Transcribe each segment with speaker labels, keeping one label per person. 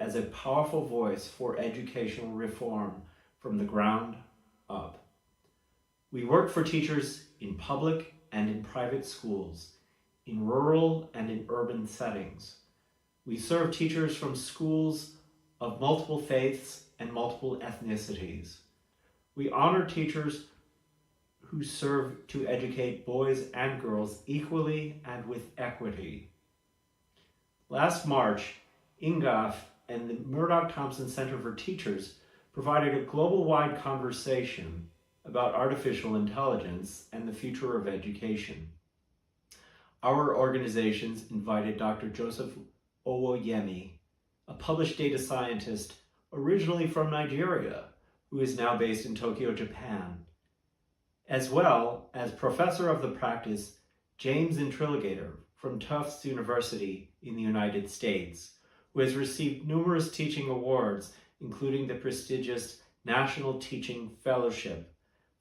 Speaker 1: as a powerful voice for educational reform from the ground up. We work for teachers in public and in private schools, in rural and in urban settings. We serve teachers from schools of multiple faiths and multiple ethnicities. We honor teachers who serve to educate boys and girls equally and with equity. Last March, INGAF and the Murdock-Thompson Centre for Teachers provided a global-wide conversation about artificial intelligence and the future of education. Our organizations invited Dr. Joseph Owoyemi, a published data scientist originally from Nigeria, who is now based in Tokyo, Japan, as well as professor of the practice James Intrigator from Tufts University in the United States, who has received numerous teaching awards, including the prestigious National Teaching Fellowship,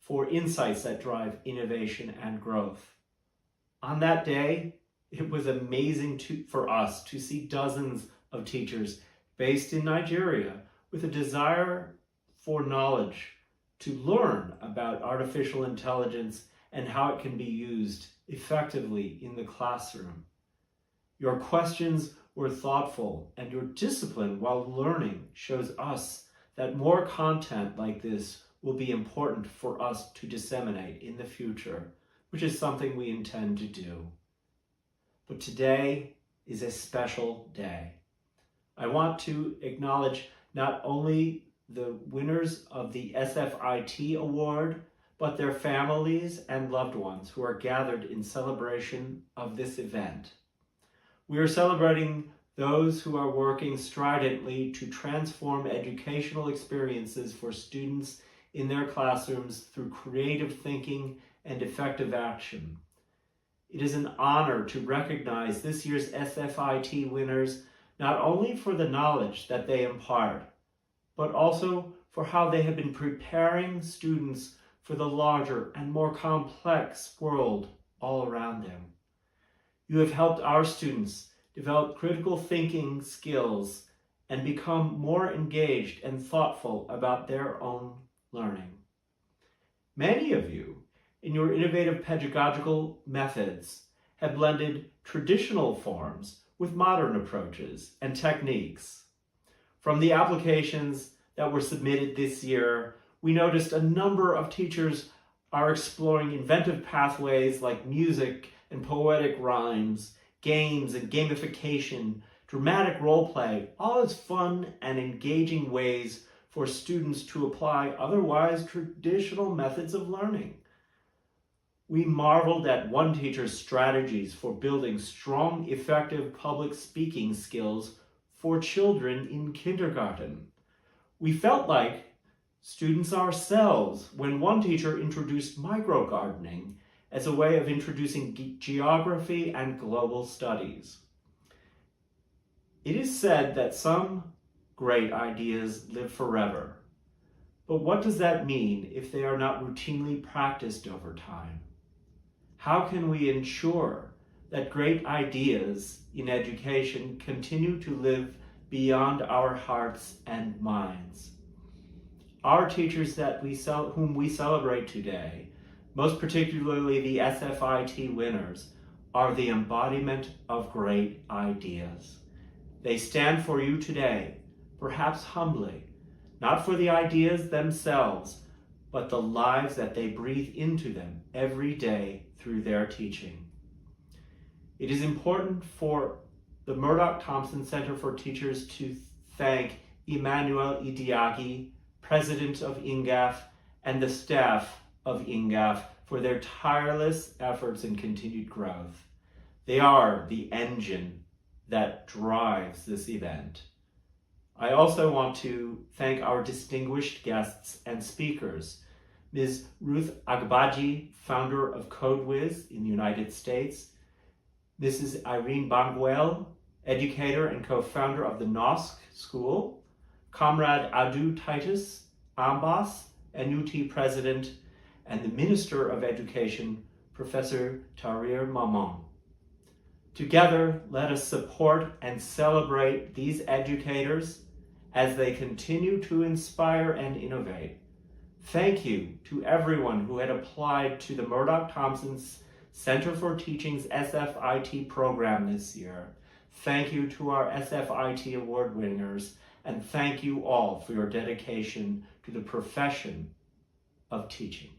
Speaker 1: for insights that drive innovation and growth. On that day, it was amazing for us to see dozens of teachers based in Nigeria with a desire for knowledge to learn about artificial intelligence and how it can be used effectively in the classroom. Your questions were thoughtful, and your discipline while learning shows us that more content like this will be important for us to disseminate in the future, which is something we intend to do. But today is a special day. I want to acknowledge not only the winners of the SFIT award, but their families and loved ones who are gathered in celebration of this event. We are celebrating those who are working stridently to transform educational experiences for students in their classrooms through creative thinking and effective action. It is an honor to recognize this year's SFIT winners not only for the knowledge that they impart, but also for how they have been preparing students for the larger and more complex world all around them. You have helped our students develop critical thinking skills and become more engaged and thoughtful about their own learning. Many of you, in your innovative pedagogical methods, have blended traditional forms with modern approaches and techniques. From the applications that were submitted this year, we noticed a number of teachers are exploring inventive pathways like music and poetic rhymes, games and gamification, dramatic role play, all as fun and engaging ways for students to apply otherwise traditional methods of learning. We marveled at one teacher's strategies for building strong, effective public speaking skills for children in kindergarten. We felt like students ourselves when one teacher introduced micro-gardening as a way of introducing geography and global studies. It is said that some great ideas live forever, but what does that mean if they are not routinely practiced over time? How can we ensure that great ideas in education continue to live beyond our hearts and minds? Our teachers whom we celebrate today, most particularly the SFIT winners, are the embodiment of great ideas. They stand for you today, perhaps humbly, not for the ideas themselves, but the lives that they breathe into them every day through their teaching. It is important for the Murdock-Thompson Centre for Teachers to thank Emmanuel Idiagi, President of INGAF, and the staff of INGAF for their tireless efforts and continued growth. They are the engine that drives this event. I also want to thank our distinguished guests and speakers, Ms. Ruth Agbaji, founder of CodeWiz in the United States, Mrs. Irene Banguel, educator and co-founder of the NOSC School, Comrade Adu Titus Ambas, NUT President, and the Minister of Education, Professor Tahrir Mamman. Together, let us support and celebrate these educators, as they continue to inspire and innovate. Thank you to everyone who had applied to the Murdock-Thompson Centre for Teaching's SFIT program this year. Thank you to our SFIT award winners, and thank you all for your dedication to the profession of teaching.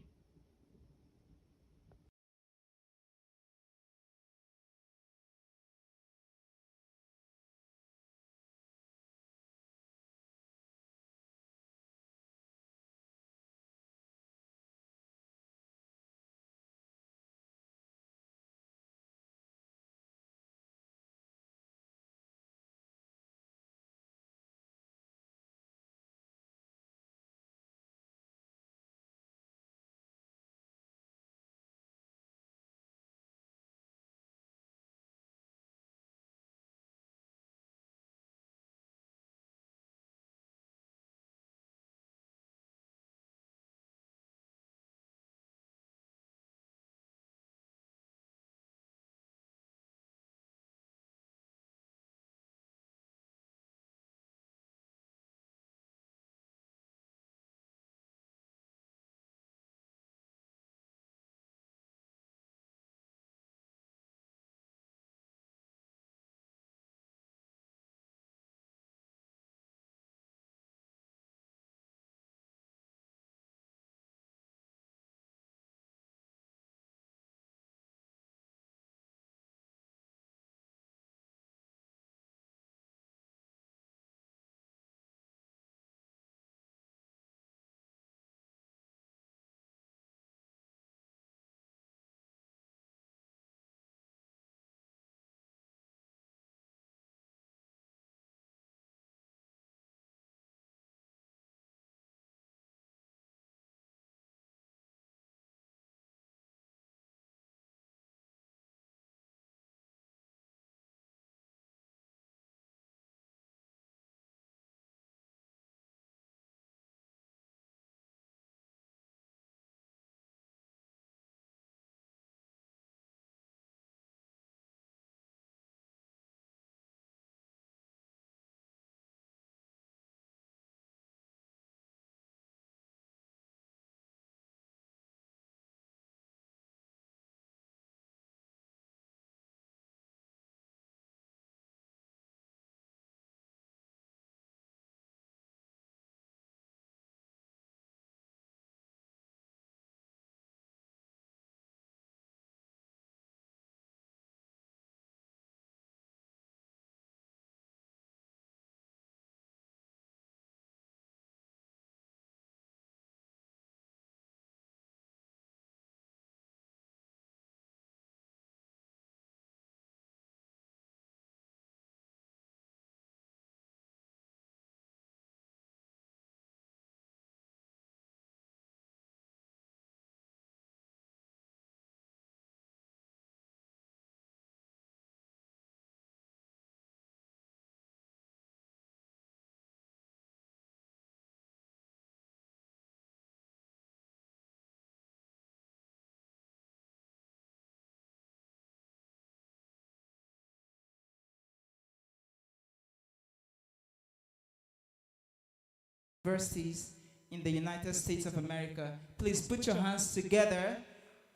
Speaker 2: Universities in the United States of America. Please put your hands together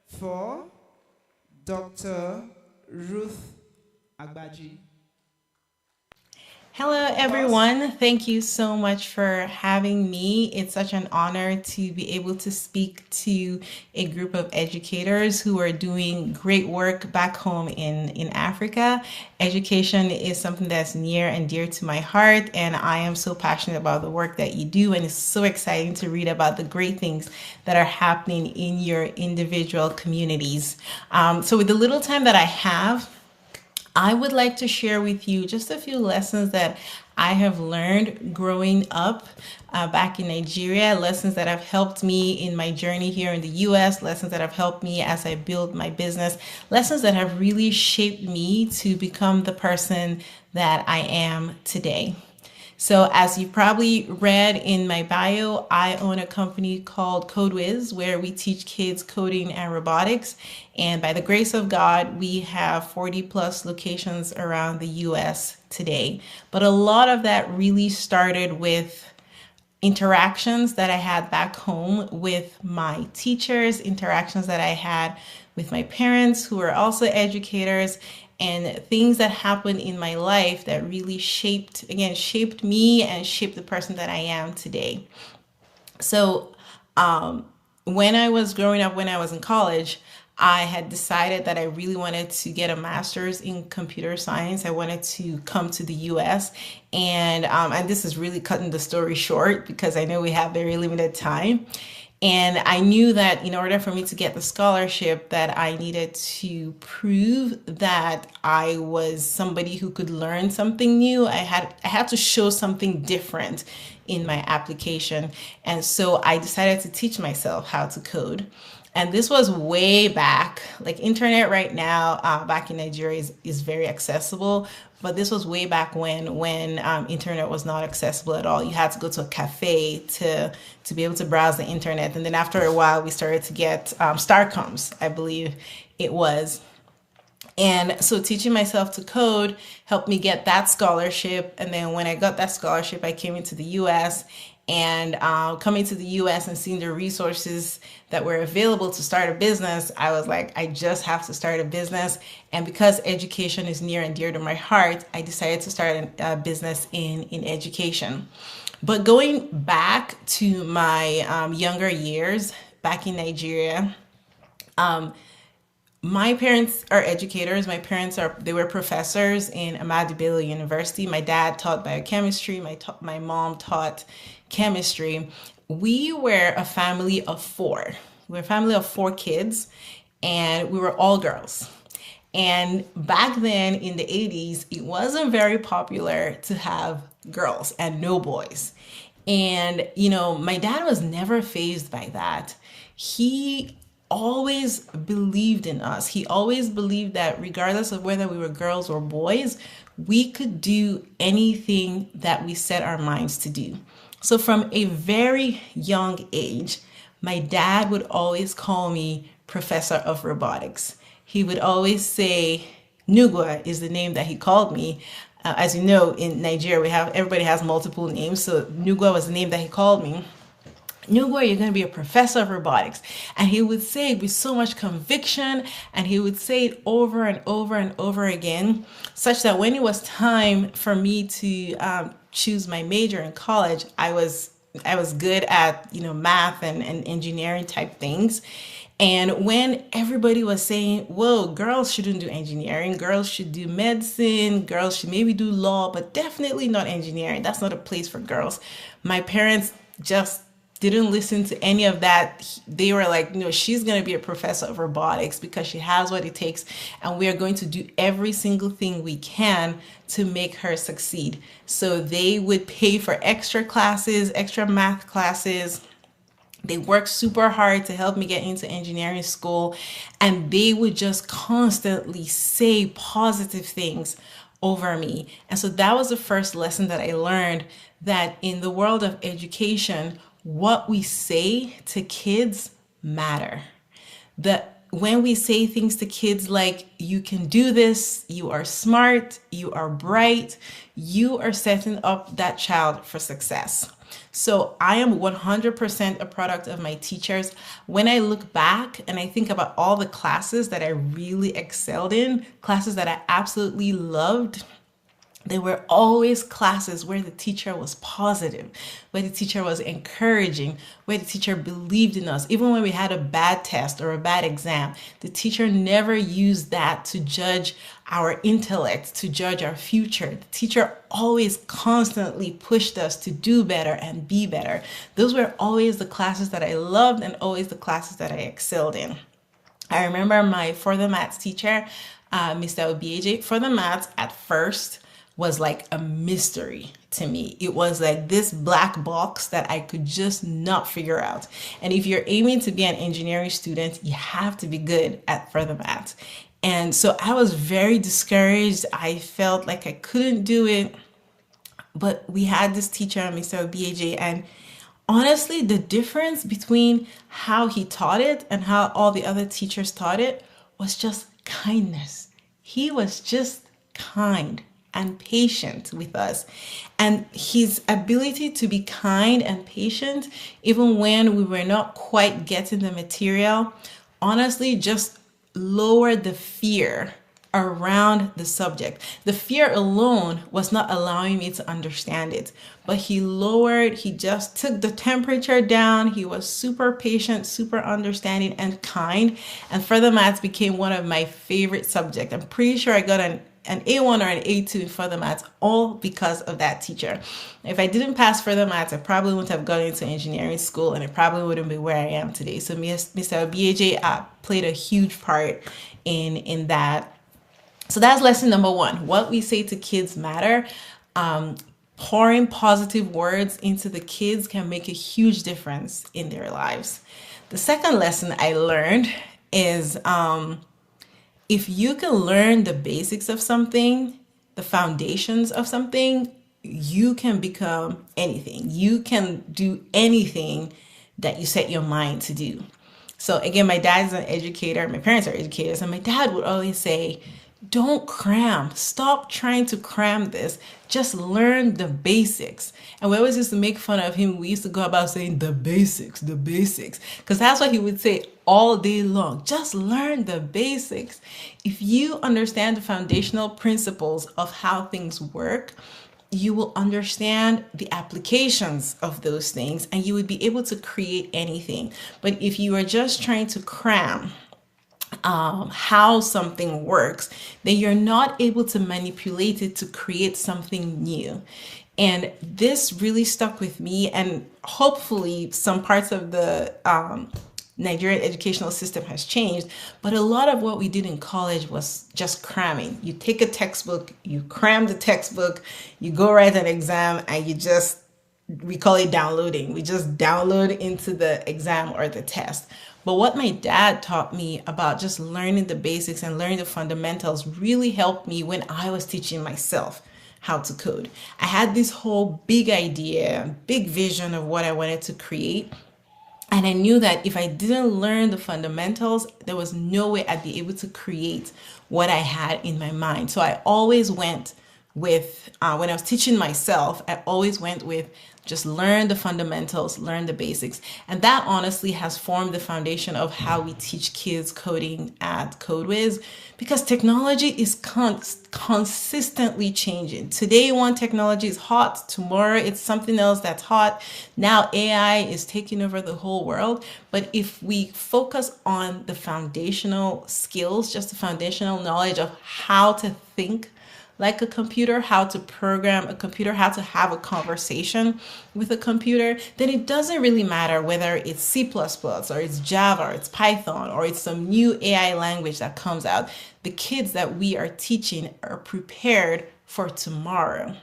Speaker 2: for Dr. Ruth Agbaji.
Speaker 3: Hello, everyone. Thank you so much for having me. It's such an honor to be able to speak to a group of educators who are doing great work back home in Africa. Education is something that's near and dear to my heart, and I am so passionate about the work that you do, and it's so exciting to read about the great things that are happening in your individual communities. So with the little time that I have, I would like to share with you just a few lessons that I have learned growing up back in Nigeria, lessons that have helped me in my journey here in the US, lessons that have helped me as I build my business, lessons that have really shaped me to become the person that I am today. So as you probably read in my bio, I own a company called CodeWiz, where we teach kids coding and robotics. And by the grace of God, we have 40 plus locations around the US today. But a lot of that really started with interactions that I had back home with my teachers, interactions that I had with my parents who were also educators, and things that happened in my life that really shaped me and shaped the person that I am today. So when I was growing up, when I was in college, I had decided that I really wanted to get a master's in computer science. I wanted to come to the US. And this is really cutting the story short because I know we have very limited time. And I knew that in order for me to get the scholarship, that I needed to prove that I was somebody who could learn something new. I had to show something different in my application. And so I decided to teach myself how to code. And this was way back, like internet right now, back in Nigeria is very accessible. But this was way back when internet was not accessible at all. You had to go to a cafe to be able to browse the internet. And then after a while, we started to get Starcoms, I believe it was. And so teaching myself to code helped me get that scholarship. And then when I got that scholarship, I came into the US. And coming to the US and seeing the resources that were available to start a business, I was like, I just have to start a business. And because education is near and dear to my heart, I decided to start a business in education. But going back to my younger years, back in Nigeria, my parents are educators. They were professors in Ahmadu Bello University. My dad taught biochemistry. My mom taught chemistry. We were a family of four. We were a family of four kids, and we were all girls. And back then in the 80s, it wasn't very popular to have girls and no boys. And, my dad was never fazed by that. He always believed in us. He always believed that regardless of whether we were girls or boys, we could do anything that we set our minds to do. So from a very young age, my dad would always call me Professor of Robotics. He would always say, Nugwa is the name that he called me. As you know, in Nigeria, everybody has multiple names. So Nugwa was the name that he called me. Nugwa, you're going to be a professor of robotics. And he would say it with so much conviction, and he would say it over and over and over again, such that when it was time for me to choose my major in college, I was good at math and engineering type things. And when everybody was saying, whoa, girls shouldn't do engineering, girls should do medicine, girls should maybe do law, but definitely not engineering, that's not a place for girls, my parents just didn't listen to any of that. They were like, she's going to be a professor of robotics because she has what it takes, and we are going to do every single thing we can to make her succeed. So they would pay for extra classes, extra math classes. They worked super hard to help me get into engineering school, and they would just constantly say positive things over me. And so that was the first lesson that I learned, that in the world of education, what we say to kids matter. That when we say things to kids like, you can do this, you are smart, you are bright, you are setting up that child for success. So I am 100% a product of my teachers. When I look back and I think about all the classes that I really excelled in, classes that I absolutely loved, there were always classes where the teacher was positive, where the teacher was encouraging, where the teacher believed in us. Even when we had a bad test or a bad exam, the teacher never used that to judge our intellect, to judge our future. The teacher always constantly pushed us to do better and be better. Those were always the classes that I loved and always the classes that I excelled in. I remember my further maths teacher, Mr. Obieje. Further maths at first was like a mystery to me. It was like this black box that I could just not figure out. And if you're aiming to be an engineering student, you have to be good at further math. And so I was very discouraged. I felt like I couldn't do it. but we had this teacher, Mr. BAJ, and honestly, the difference between how he taught it and how all the other teachers taught it was just kindness. He was just kind and patient with us. And his ability to be kind and patient, even when we were not quite getting the material, honestly just lowered the fear around the subject. The fear alone was not allowing me to understand it, but he just took the temperature down. He was super patient, super understanding and kind. And further maths became one of my favorite subjects. I'm pretty sure I got an A1 or an A2 in further maths, all because of that teacher. If I didn't pass further maths, I probably wouldn't have gone into engineering school, and I probably wouldn't be where I am today. So Mr. BAJ played a huge part in that. So that's lesson number one. What we say to kids matter. Pouring positive words into the kids can make a huge difference in their lives. The second lesson I learned is if you can learn the basics of something, the foundations of something, you can become anything. You can do anything that you set your mind to do. So again, my dad's an educator, my parents are educators, and my dad would always say, don't cram. Stop trying to cram this. Just learn the basics. And we always used to make fun of him. We used to go about saying the basics, because that's what he would say all day long. Just learn the basics. If you understand the foundational principles of how things work, you will understand the applications of those things and you would be able to create anything. But if you are just trying to cram how something works, then you're not able to manipulate it to create something new. And this really stuck with me, and hopefully some parts of the Nigerian educational system has changed, but a lot of what we did in college was just cramming. You take a textbook, you cram the textbook, you go write an exam, and we call it downloading. We just download into the exam or the test. But what my dad taught me about just learning the basics and learning the fundamentals really helped me when I was teaching myself how to code. I had this whole big idea, big vision of what I wanted to create. And I knew that if I didn't learn the fundamentals, there was no way I'd be able to create what I had in my mind. So I always went with, when I was teaching myself, I always went with just learn the fundamentals, learn the basics. And that honestly has formed the foundation of how we teach kids coding at CodeWiz, because technology is consistently changing. Today, one technology is hot. Tomorrow, it's something else that's hot. Now, AI is taking over the whole world. But if we focus on the foundational skills, just the foundational knowledge of how to think like a computer, how to program a computer, how to have a conversation with a computer, then it doesn't really matter whether it's C++ or it's Java or it's Python or it's some new AI language that comes out. The kids that we are teaching are prepared for tomorrow.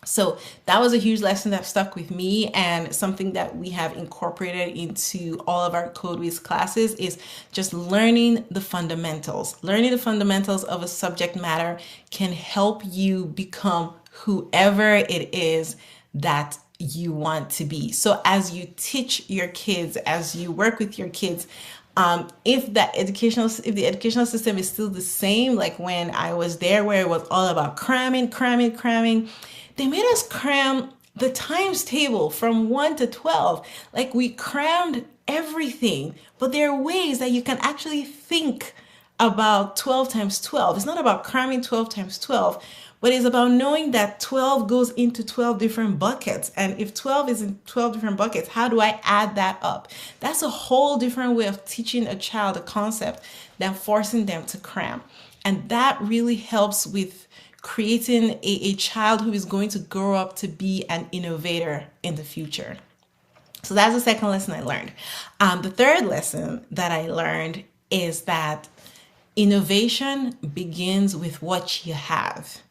Speaker 3: So that was a huge lesson that stuck with me, and something that we have incorporated into all of our CodeWiz classes is just learning the fundamentals. Learning the fundamentals of a subject matter can help you become whoever it is that you want to be. So as you teach your kids, as you work with your kids, if the educational system is still the same, like when I was there, where it was all about cramming, they made us cram the times table from 1 to 12. Like, we crammed everything, but there are ways that you can actually think about 12 times 12. It's not about cramming 12 times 12, but it's about knowing that 12 goes into 12 different buckets. And if 12 is in 12 different buckets, how do I add that up? That's a whole different way of teaching a child a concept than forcing them to cram. And that really helps with creating a child who is going to grow up to be an innovator in the future. So that's the second lesson I learned. The third lesson that I learned is that innovation begins with what you have.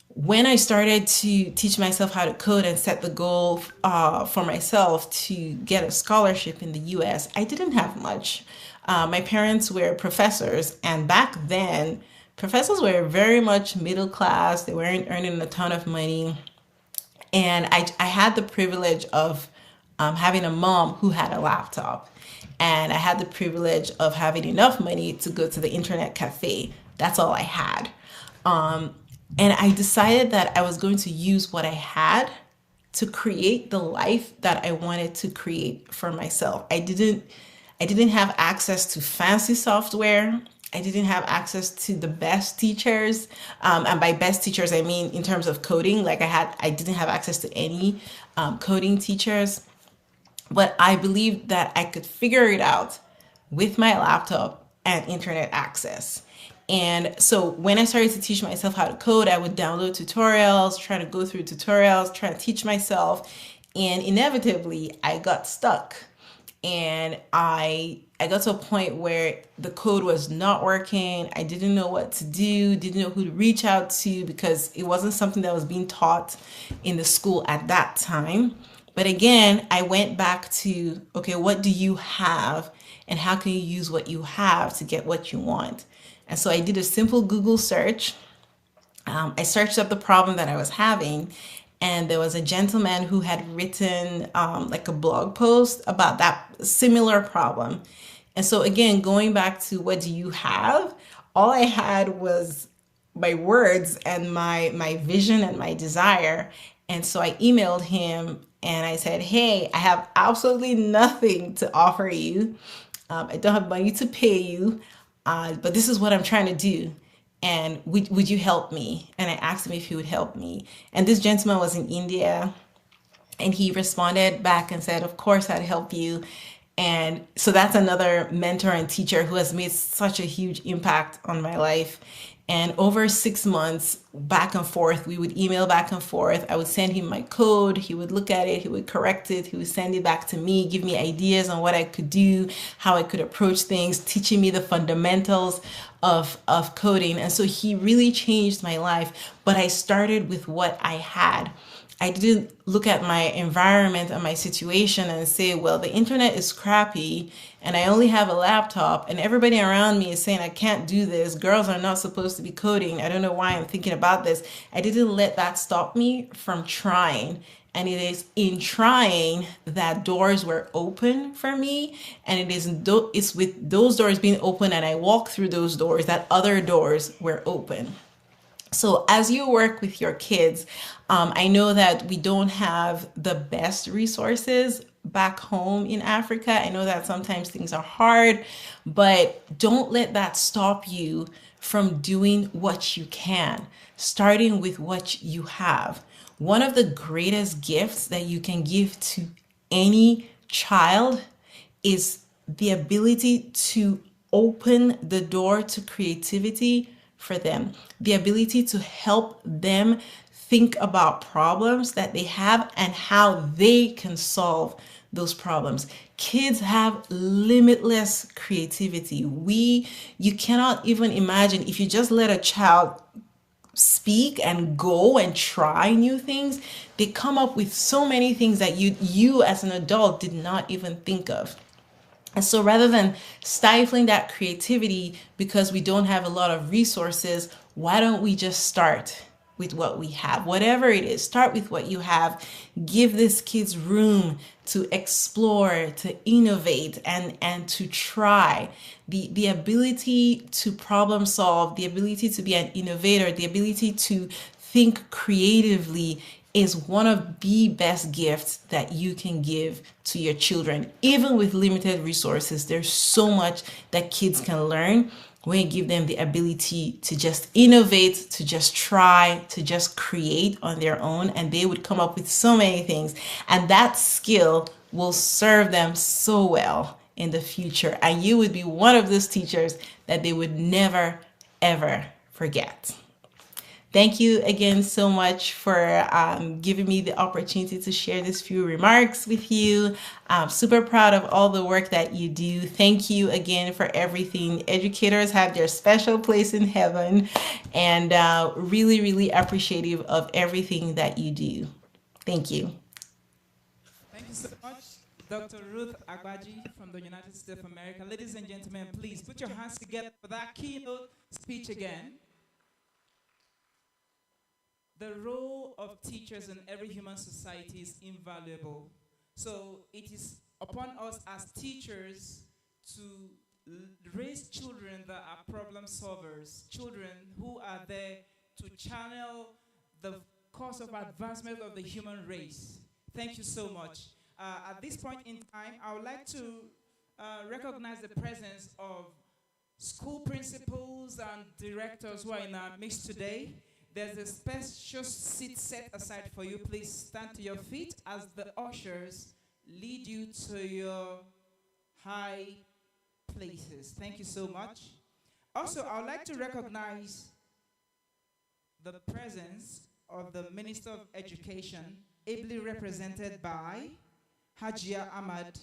Speaker 3: When I started to teach myself how to code and set the goal for myself to get a scholarship in the US, I didn't have much. My parents were professors, and back then, professors were very much middle class. They weren't earning a ton of money. And I had the privilege of having a mom who had a laptop. And I had the privilege of having enough money to go to the internet cafe. That's all I had. And I decided that I was going to use what I had to create the life that I wanted to create for myself. I didn't have access to fancy software. I didn't have access to the best teachers. And by best teachers, I mean in terms of coding, like I didn't have access to any coding teachers, but I believed that I could figure it out with my laptop and internet access. And so when I started to teach myself how to code, I would download tutorials, try to go through tutorials, try to teach myself. And inevitably, I got stuck. And I got to a point where the code was not working. I didn't know what to do, didn't know who to reach out to because it wasn't something that was being taught in the school at that time. But again, I went back to, okay, what do you have and how can you use what you have to get what you want? And so I did a simple Google search. I searched up the problem that I was having, and there was a gentleman who had written like a blog post about that similar problem. And so again, going back to what do you have? All I had was my words and my vision and my desire. And so I emailed him and I said, hey, I have absolutely nothing to offer you. I don't have money to pay you, but this is what I'm trying to do. And would you help me? And I asked him if he would help me. And this gentleman was in India. And he responded back and said, of course, I'd help you. And so that's another mentor and teacher who has made such a huge impact on my life. And over 6 months, back and forth, we would email back and forth. I would send him my code. He would look at it. He would correct it. He would send it back to me, give me ideas on what I could do, how I could approach things, teaching me the fundamentals of coding. And so he really changed my life. But I started with what I had. I didn't look at my environment and my situation and say, well, the internet is crappy and I only have a laptop and everybody around me is saying I can't do this. Girls are not supposed to be coding. I don't know why I'm thinking about this. I didn't let that stop me from trying. And it is in trying that doors were open for me. And it's with those doors being open and I walk through those doors that other doors were open. So as you work with your kids, I know that we don't have the best resources back home in Africa. I know that sometimes things are hard, but don't let that stop you from doing what you can, starting with what you have. One of the greatest gifts that you can give to any child is the ability to open the door to creativity for them, the ability to help them think about problems that they have and how they can solve those problems. Kids have limitless creativity. You cannot even imagine if you just let a child speak and go and try new things, they come up with so many things that you as an adult did not even think of. And so rather than stifling that creativity because we don't have a lot of resources, why don't we just start with what we have? Whatever it is, start with what you have. Give these kids room to explore, to innovate, and to try. The ability to problem solve, the ability to be an innovator, the ability to think creatively is one of the best gifts that you can give to your children. Even with limited resources, there's so much that kids can learn when you give them the ability to just innovate, to just try, to just create on their own, and they would come up with so many things. And that skill will serve them so well in the future. And you would be one of those teachers that they would never, ever forget. Thank you again so much for giving me the opportunity to share these few remarks with you. I'm super proud of all the work that you do. Thank you again for everything. Educators have their special place in heaven, and really, really appreciative of everything that you do. Thank you.
Speaker 2: Thank you so much, Dr. Ruth Agbaji from the United States of America. Ladies and gentlemen, please put your hands together for that keynote speech again. the role of teachers in every human society is invaluable. So it is upon us as teachers to raise children that are problem solvers, children who are there to channel the cause of advancement of the human race. Thank you so much. At this point in time, I would like to recognize the presence of school principals and directors who are in our midst today. There's a special seat set aside for you. Please stand to your feet as the ushers lead you to your high places. Thank you so much. Also, I would like to recognize the presence of the Minister of Education, ably represented by Hajia Ahmad.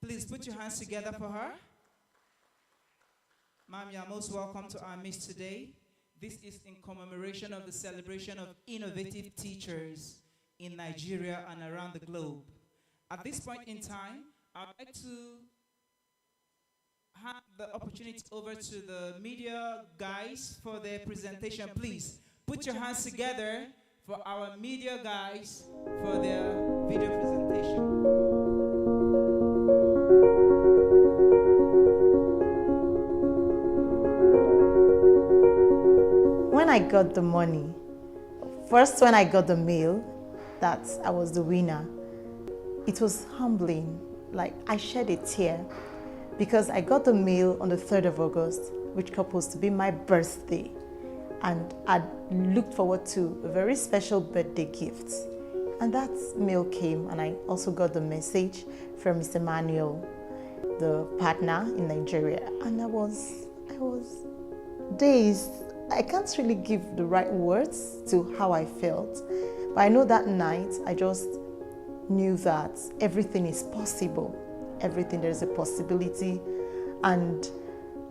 Speaker 2: Please put your hands together for her. Ma'am, you are most welcome to our midst today. This is in commemoration of the celebration of innovative teachers in Nigeria and around the globe. At this point in time, I'd like to hand the opportunity over to the media guys for their presentation. Please put your hands together for our media guys for their video presentation.
Speaker 4: When I got the money, first when I got the mail that I was the winner, it was humbling. Like, I shed a tear because I got the mail on the 3rd of August, which happens to be my birthday. And I looked forward to a very special birthday gift. And that mail came, and I also got the message from Mr. Manuel, the partner in Nigeria. And I was dazed. I can't really give the right words to how I felt. But I know that night, I just knew that everything is possible. Everything, there's a possibility. And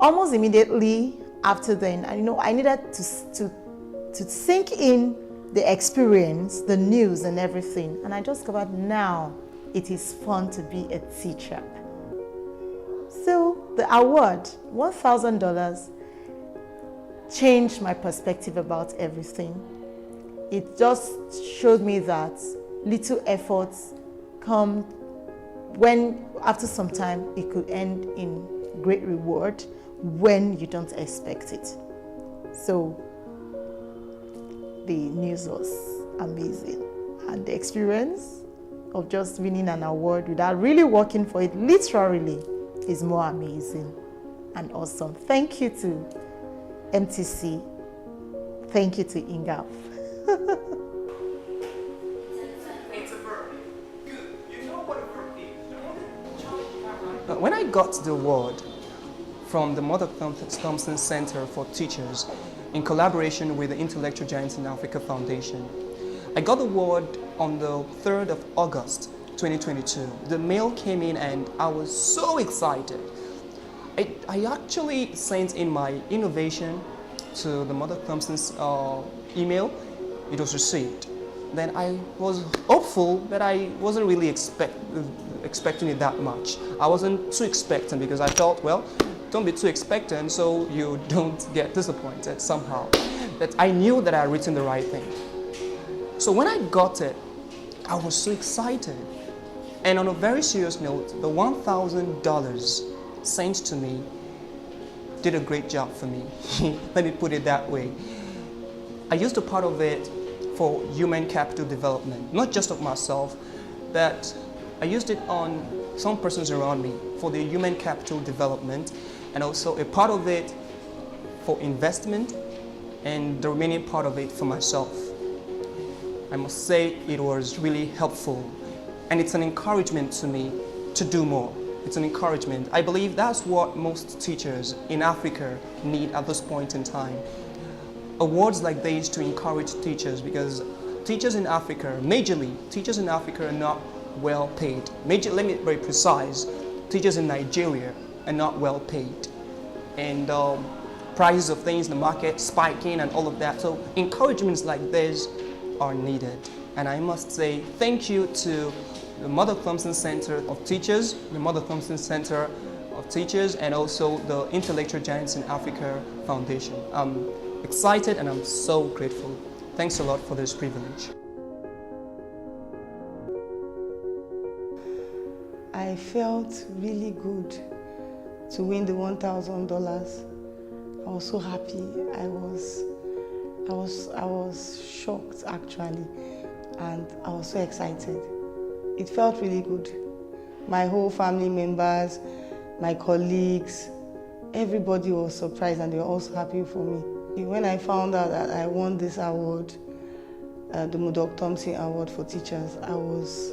Speaker 4: almost immediately after then, I needed to sink in the experience, the news and everything. And I just discovered now it is fun to be a teacher. So the award, $1,000, changed my perspective about everything. It just showed me that little efforts come when, after some time, it could end in great reward when you don't expect it. So the news was amazing, and the experience of just winning an award without really working for it literally is more amazing and awesome. Thank you to MTC. Thank you to INGAF.
Speaker 5: It's a verb. Good. You know what a verb is. When I got the award from the Murdock-Thompson Centre for Teachers in collaboration with the Intellectual Giants in Africa Foundation, I got the award on the 3rd of August 2022. The mail came in and I was so excited. I actually sent in my innovation to the Murdock-Thompson's email. It was received. Then I was hopeful, but I wasn't really expecting it that much. I wasn't too expectant because I thought, well, don't be too expectant so you don't get disappointed somehow. That I knew that I had written the right thing. So when I got it, I was so excited. And on a very serious note, the $1,000 sent to me did a great job for me. Let me put it that way. I used a part of it for human capital development, not just of myself, but I used it on some persons around me for the human capital development, and also a part of it for investment, and the remaining part of it for myself. I must say it was really helpful, and it's an encouragement to me to do more. It's an encouragement. I believe that's what most teachers in Africa need at this point in time. Awards like these to encourage teachers, because teachers in Africa, majorly, teachers in Africa are not well paid. Let me be very precise, teachers in Nigeria are not well paid. And prices of things in the market spiking and all of that. So encouragements like this are needed. And I must say thank you to the Murdock-Thompson Centre of Teachers, the Murdock-Thompson Centre of Teachers, and also the Intellectual Giants in Africa Foundation. I'm excited and I'm so grateful. Thanks a lot for this privilege.
Speaker 4: I felt really good to win the $1,000. I was so happy. I was shocked actually, and I was so excited. It felt really good. My whole family members, my colleagues, everybody was surprised and they were also happy for me. When I found out that I won this award, the Murdock-Thompson Award for Teachers, I was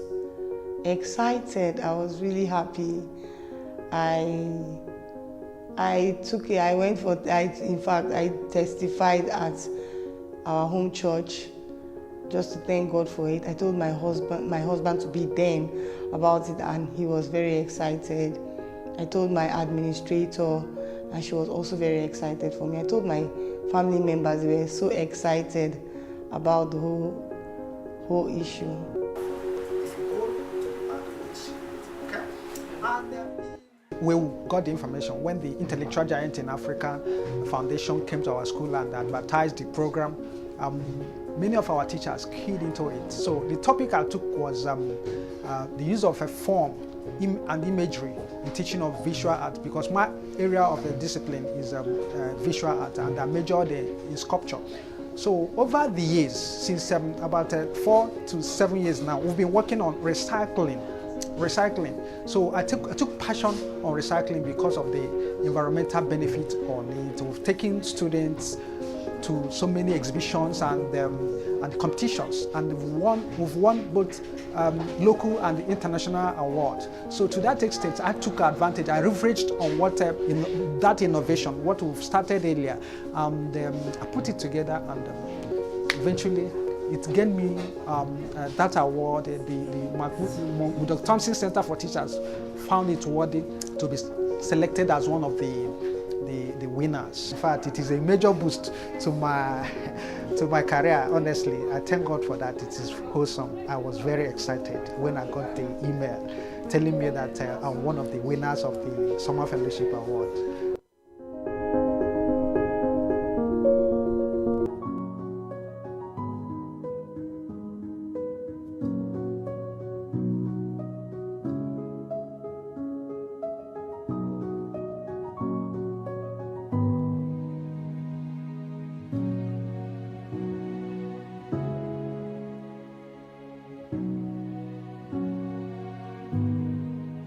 Speaker 4: excited. I was really happy. I testified at our home church just to thank God for it. I told my husband to be there about it, and he was very excited. I told my administrator, and she was also very excited for me. I told my family members, they were so excited about the whole issue.
Speaker 6: We got the information when the Intellectual Giant in Africa Foundation came to our school and advertised the program. Many of our teachers keyed into it. So the topic I took was the use of a form and imagery in teaching of visual art, because my area of the discipline is visual art, and I majored in sculpture. So over the years, since about 4 to 7 years now, we've been working on recycling. So I took passion on recycling because of the environmental benefit on it. We've taken students to so many exhibitions and competitions, and we've won both local and international awards. So to that extent, I took advantage. I leveraged on what that innovation, what we've started earlier, and I put it together, and eventually it gained me that award. The Murdock-Thompson Centre for Teachers found it worthy to be selected as one of the winners. In fact, it is a major boost to my career. Honestly, I thank God for that. It is wholesome. I was very excited when I got the email telling me that I'm one of the winners of the Summer Fellowship Award.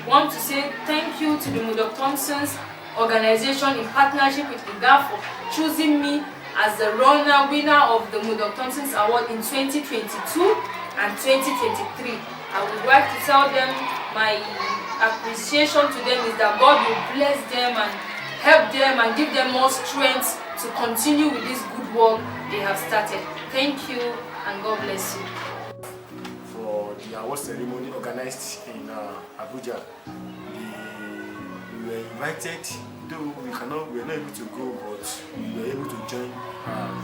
Speaker 7: Want to say thank you to the Murdock-Thompson's organization in partnership with INGAF for choosing me as the winner of the Murdock-Thompson's Award in 2022 and 2023. I would like to tell them my appreciation to them is that God will bless them and help them and give them more strength to continue with this good work they have started. Thank you and God bless you.
Speaker 8: For the award ceremony organized in Abuja, we were invited, though we were not able to go, but we were able to join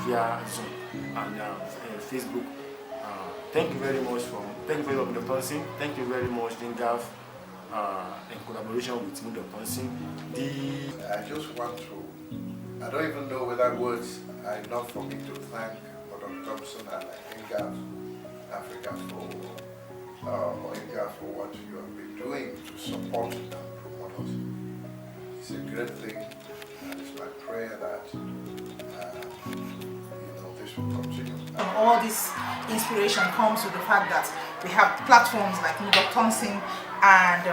Speaker 8: via Zoom and Facebook. Thank you very much Murdock-Thompson. Thank you very much INGAF in collaboration with Murdock-Thompson.
Speaker 9: I just want to, I don't even know whether words are enough for me to thank Murdock-Thompson and INGAF Africa for what you have been doing to support and promote us. It's a great thing, and it's my prayer that this will continue.
Speaker 10: All this inspiration comes with the fact that we have platforms like Murdock-Thompson and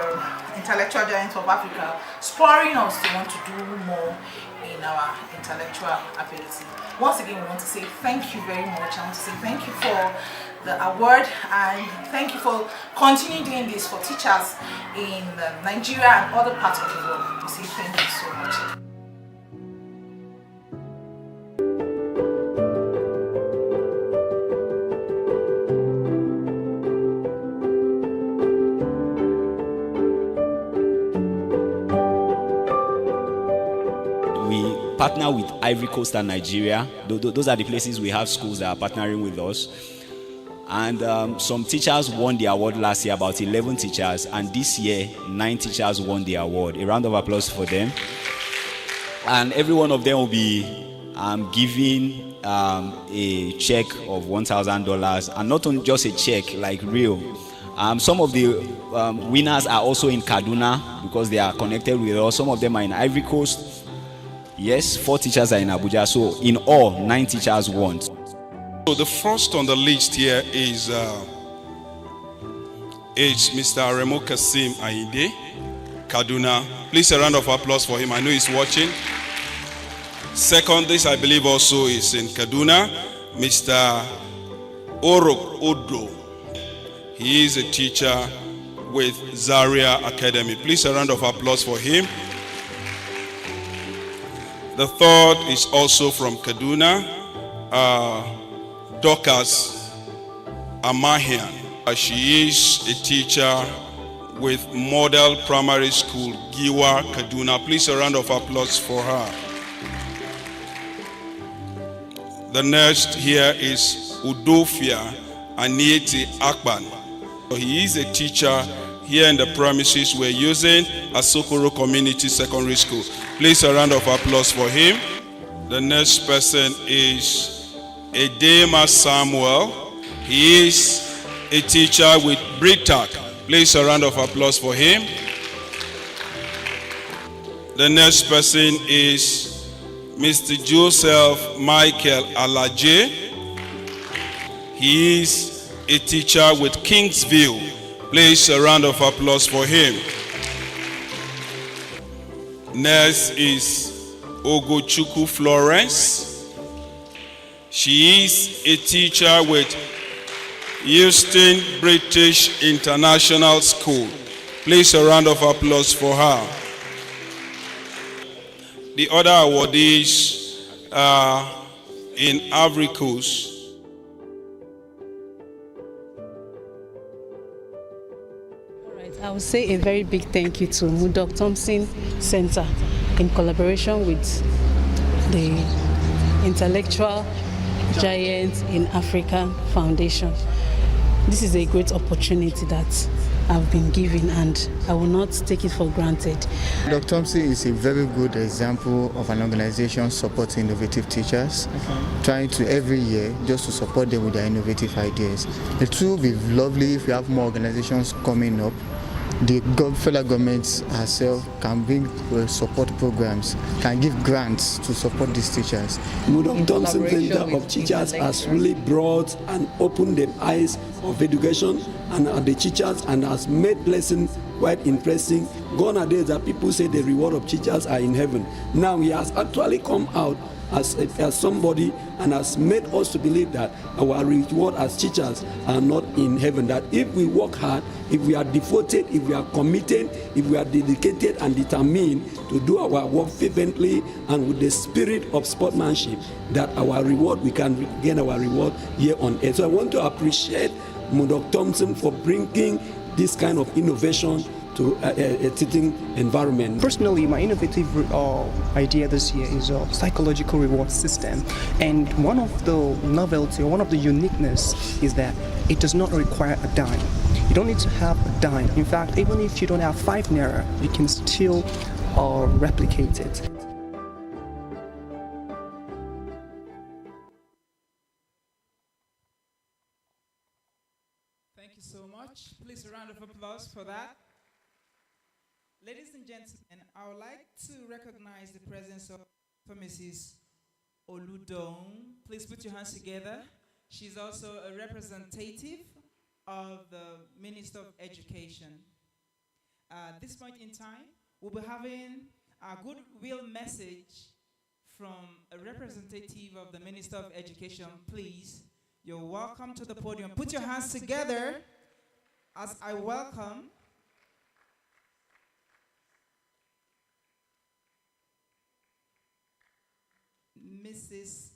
Speaker 10: Intellectual Giants of Africa spurring us to want to do more in our intellectual ability. Once again, we want to say thank you very much. I want to say thank you for the award, and thank you for continuing doing this for teachers in Nigeria and other parts of the world. We say thank you so much.
Speaker 11: We partner with Ivory Coast and Nigeria. Those are the places we have schools that are partnering with us. And some teachers won the award last year, about 11 teachers, and this year 9 teachers won the award. A round of applause for them. And every one of them will be I'm giving a check of $1,000, and not only just a check, like real. Some of the winners are also in Kaduna because they are connected with us. Some of them are in Ivory Coast. Yes, 4 teachers are in Abuja. So in all, 9 teachers won.
Speaker 12: So the first on the list here is Mr. Remo Kasim Aide, Kaduna. Please a round of applause for him. I know he's watching. Second, this I believe also is in Kaduna, Mr. Orok Odo. He is a teacher with Zaria Academy. Please a round of applause for him. The third is also from Kaduna, Dorcas Amahian. She is a teacher with Model Primary School, Giwa, Kaduna. Please a round of applause for her. The next here is Udofia Anieti Akban. He is a teacher here in the premises we're using at Sokoro Community Secondary School. Please a round of applause for him. The next person is Edema Samuel. He is a teacher with BRITAC. Please a round of applause for him. The next person is Mr. Joseph Michael Alaje. He is a teacher with Kingsville. Please a round of applause for him. Next is Ogochukwu Florence. She is a teacher with Houston British International School. Please a round of applause for her. The other awardees are in Ivory Coast.
Speaker 13: I would say a very big thank you to Murdock-Thompson Centre in collaboration with the Intellectual Giants in Africa Foundation. This is a great opportunity that I've been given and I will not take it for granted.
Speaker 14: Murdock-Thompson is a very good example of an organization supporting innovative teachers, trying to every year just to support them with their innovative ideas. It will be lovely if we have more organizations coming up. The federal government herself can bring support programs, can give grants to support these teachers.
Speaker 15: Murdock-Thompson Centre of Teachers has really brought and opened the eyes of education and the teachers and has made lesson quite interesting. Gone are days that people say the reward of teachers are in heaven. Now he has actually come out as somebody and has made us to believe that our reward as teachers are not in heaven. That if we work hard, if we are devoted, if we are committed, if we are dedicated and determined to do our work fervently and with the spirit of sportsmanship, that our reward, we can gain our reward here on earth. So I want to appreciate Murdock-Thompson for bringing this kind of innovation to a teaching environment.
Speaker 5: Personally, my innovative idea this year is a psychological reward system. And one of the novelty or one of the uniqueness is that it does not require a dime. You don't need to have a dime. In fact, even if you don't have 5 naira, you can still replicate it.
Speaker 2: Thank you so much. Please a round of applause for that. Ladies and gentlemen, I would like to recognize the presence of Mrs. Oludon. Please put your hands together. She's also a representative of the Minister of Education. At this point in time, we'll be having a goodwill message from a representative of the Minister of Education. Please, you're welcome to the podium. Put your hands together as I welcome Mrs.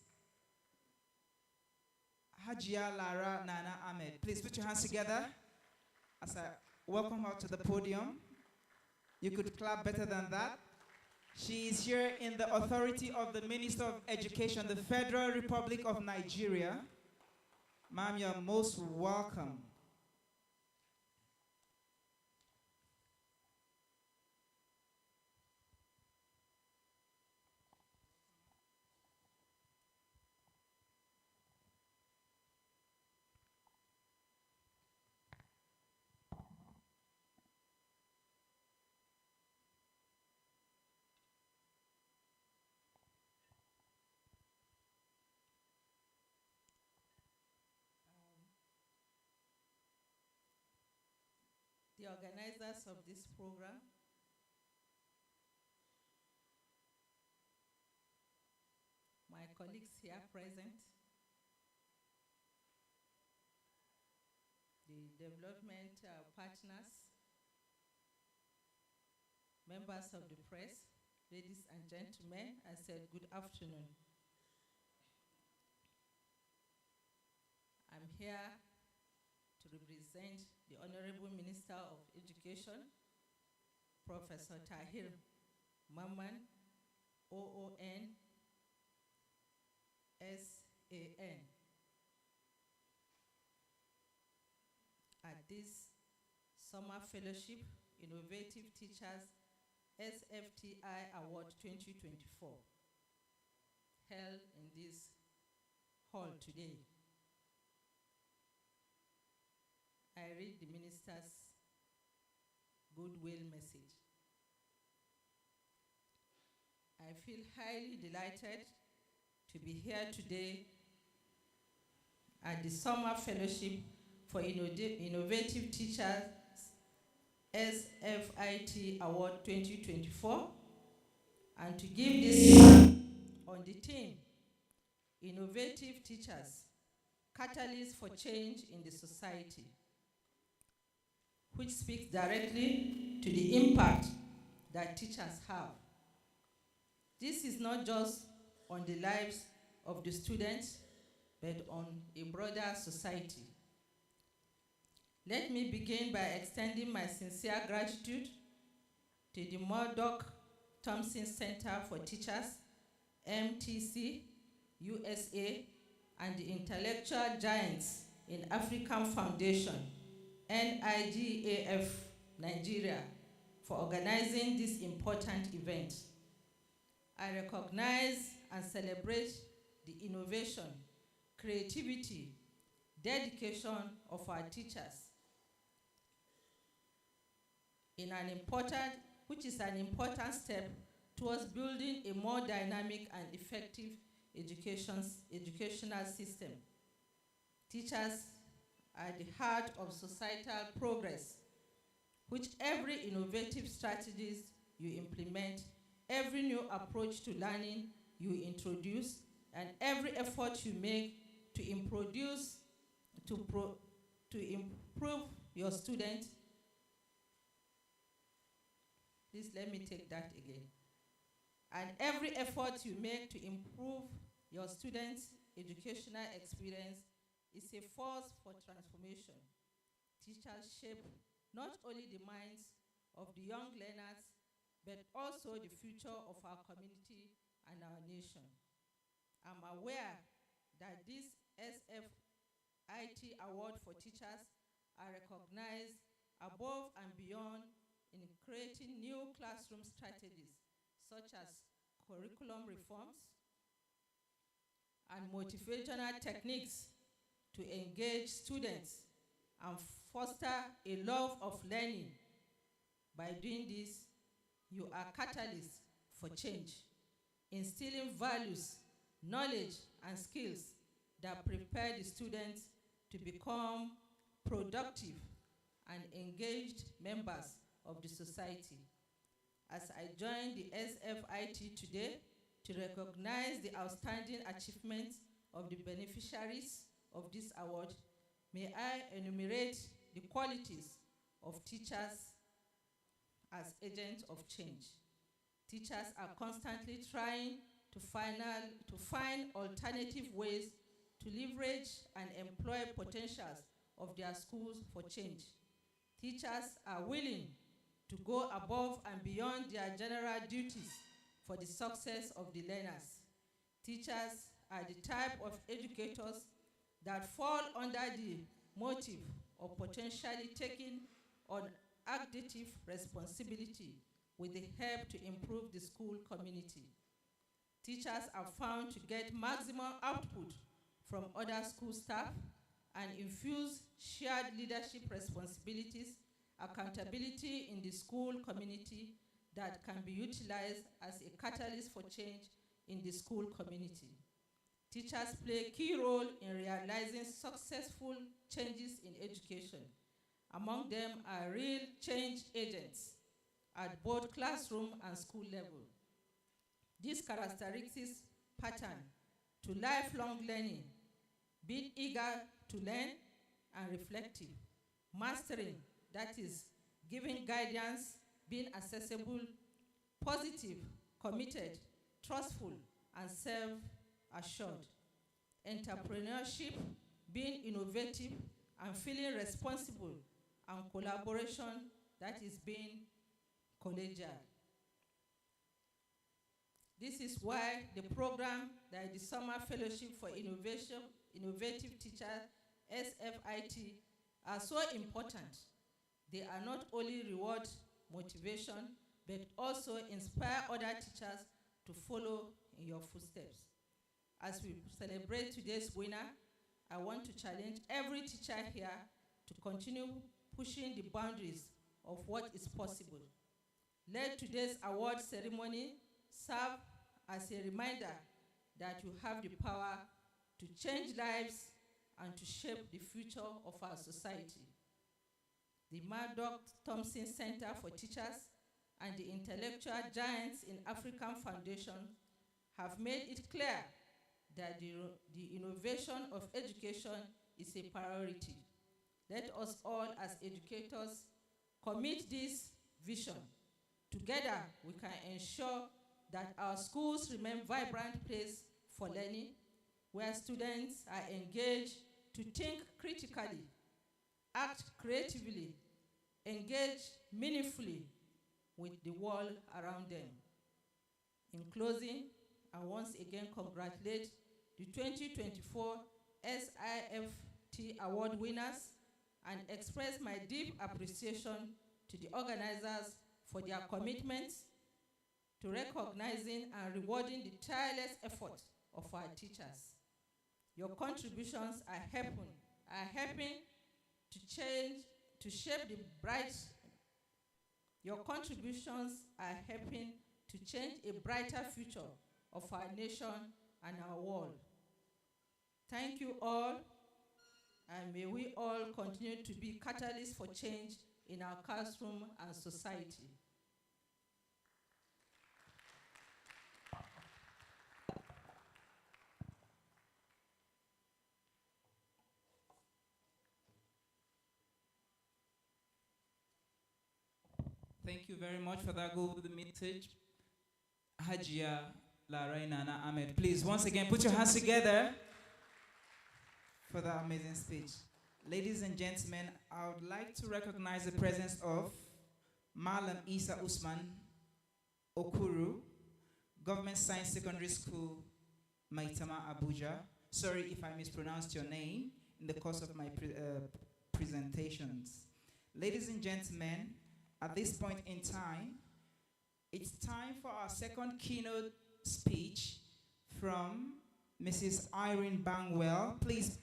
Speaker 2: Hajia Lara Nana Ahmed. Please put your hands together as I welcome her to the podium. You could clap better than that. She is here in the authority of the Minister of Education, the Federal Republic of Nigeria. Ma'am, you're most welcome.
Speaker 16: the organizers of this program, my colleagues here present, the development partners, members of the press, ladies and gentlemen, I said good afternoon. I'm here to represent the Honorable Minister of Education, Professor Tahir Mamman, OON, SAN, at this Summer Fellowship Innovative Teachers SFTI Award 2024, held in this hall today. I read the Minister's goodwill message. I feel highly delighted to be here today at the Summer Fellowship for Innovative Teachers SFIT Award 2024 and to give this on the theme, Innovative Teachers, Catalysts for Change in the Society, which speaks directly to the impact that teachers have. This is not just on the lives of the students, but on a broader society. Let me begin by extending my sincere gratitude to the Murdock-Thompson Centre for Teachers, MTC, USA, and the Intellectual Giants in African Foundation, NIGAF, Nigeria, for organizing this important event. I recognize and celebrate the innovation, creativity, dedication of our teachers, which is an important step towards building a more dynamic and effective educational system. Teachers are the heart of societal progress, which every innovative strategies you implement, every new approach to learning you introduce, and every effort you make to improve your students. Please let me take that again. And every effort you make to improve your students' educational experience is a force for transformation. Teachers shape not only the minds of the young learners, but also the future of our community and our nation. I'm aware that this SFIT Award for Teachers are recognized above and beyond in creating new classroom strategies, such as curriculum reforms and motivational techniques to engage students and foster a love of learning. By doing this, you are catalysts for change, instilling values, knowledge, and skills that prepare the students to become productive and engaged members of the society. As I join the SFIT today to recognize the outstanding achievements of the beneficiaries of this award, may I enumerate the qualities of teachers as agents of change. Teachers are constantly trying to find alternative ways to leverage and employ potentials of their schools for change. Teachers are willing to go above and beyond their general duties for the success of the learners. Teachers are the type of educators that fall under the motive of potentially taking on active responsibility with the help to improve the school community. Teachers are found to get maximum output from other school staff and infuse shared leadership responsibilities, accountability in the school community that can be utilized as a catalyst for change in the school community. Teachers play a key role in realizing successful changes in education. Among them are real change agents at both classroom and school level. These characteristics pattern to lifelong learning, being eager to learn and reflective, mastering, that is, giving guidance, being accessible, positive, committed, trustful, and self-assured. Entrepreneurship, being innovative and feeling responsible, and collaboration, that is being collegial. This is why the program, that is the Summer Fellowship for Innovative Teachers, SFIT, are so important. They are not only reward motivation, but also inspire other teachers to follow in your footsteps. As we celebrate today's winner, I want to challenge every teacher here to continue pushing the boundaries of what is possible. Let today's award ceremony serve as a reminder that you have the power to change lives and to shape the future of our society. The Murdock-Thompson Centre for Teachers and the Intellectual Giants in African Foundation have made it clear that the innovation of education is a priority. Let us all as educators commit this vision. Together, we can ensure that our schools remain vibrant place for learning, where students are engaged to think critically, act creatively, engage meaningfully with the world around them. In closing, I once again congratulate the 2024 SIFT award winners and express my deep appreciation to the organizers for their commitment to recognizing and rewarding the tireless effort of our teachers. Your contributions are helping to shape the bright. Your contributions are helping to change a brighter future of our nation and our world. Thank you all, and may we all continue to be catalysts for change in our classroom and society.
Speaker 2: Thank you very much for that good message, Hajia Larainana Ahmed. Please, once again, put your hands together for that amazing speech. Ladies and gentlemen, I would like to recognize the presence of Malam Isa Usman Okuru, Government Science Secondary School, Maitama, Abuja. Sorry if I mispronounced your name in the course of my presentations. Ladies and gentlemen, at this point in time, it's time for our second keynote speech from Mrs. Irene Bangwell. Please,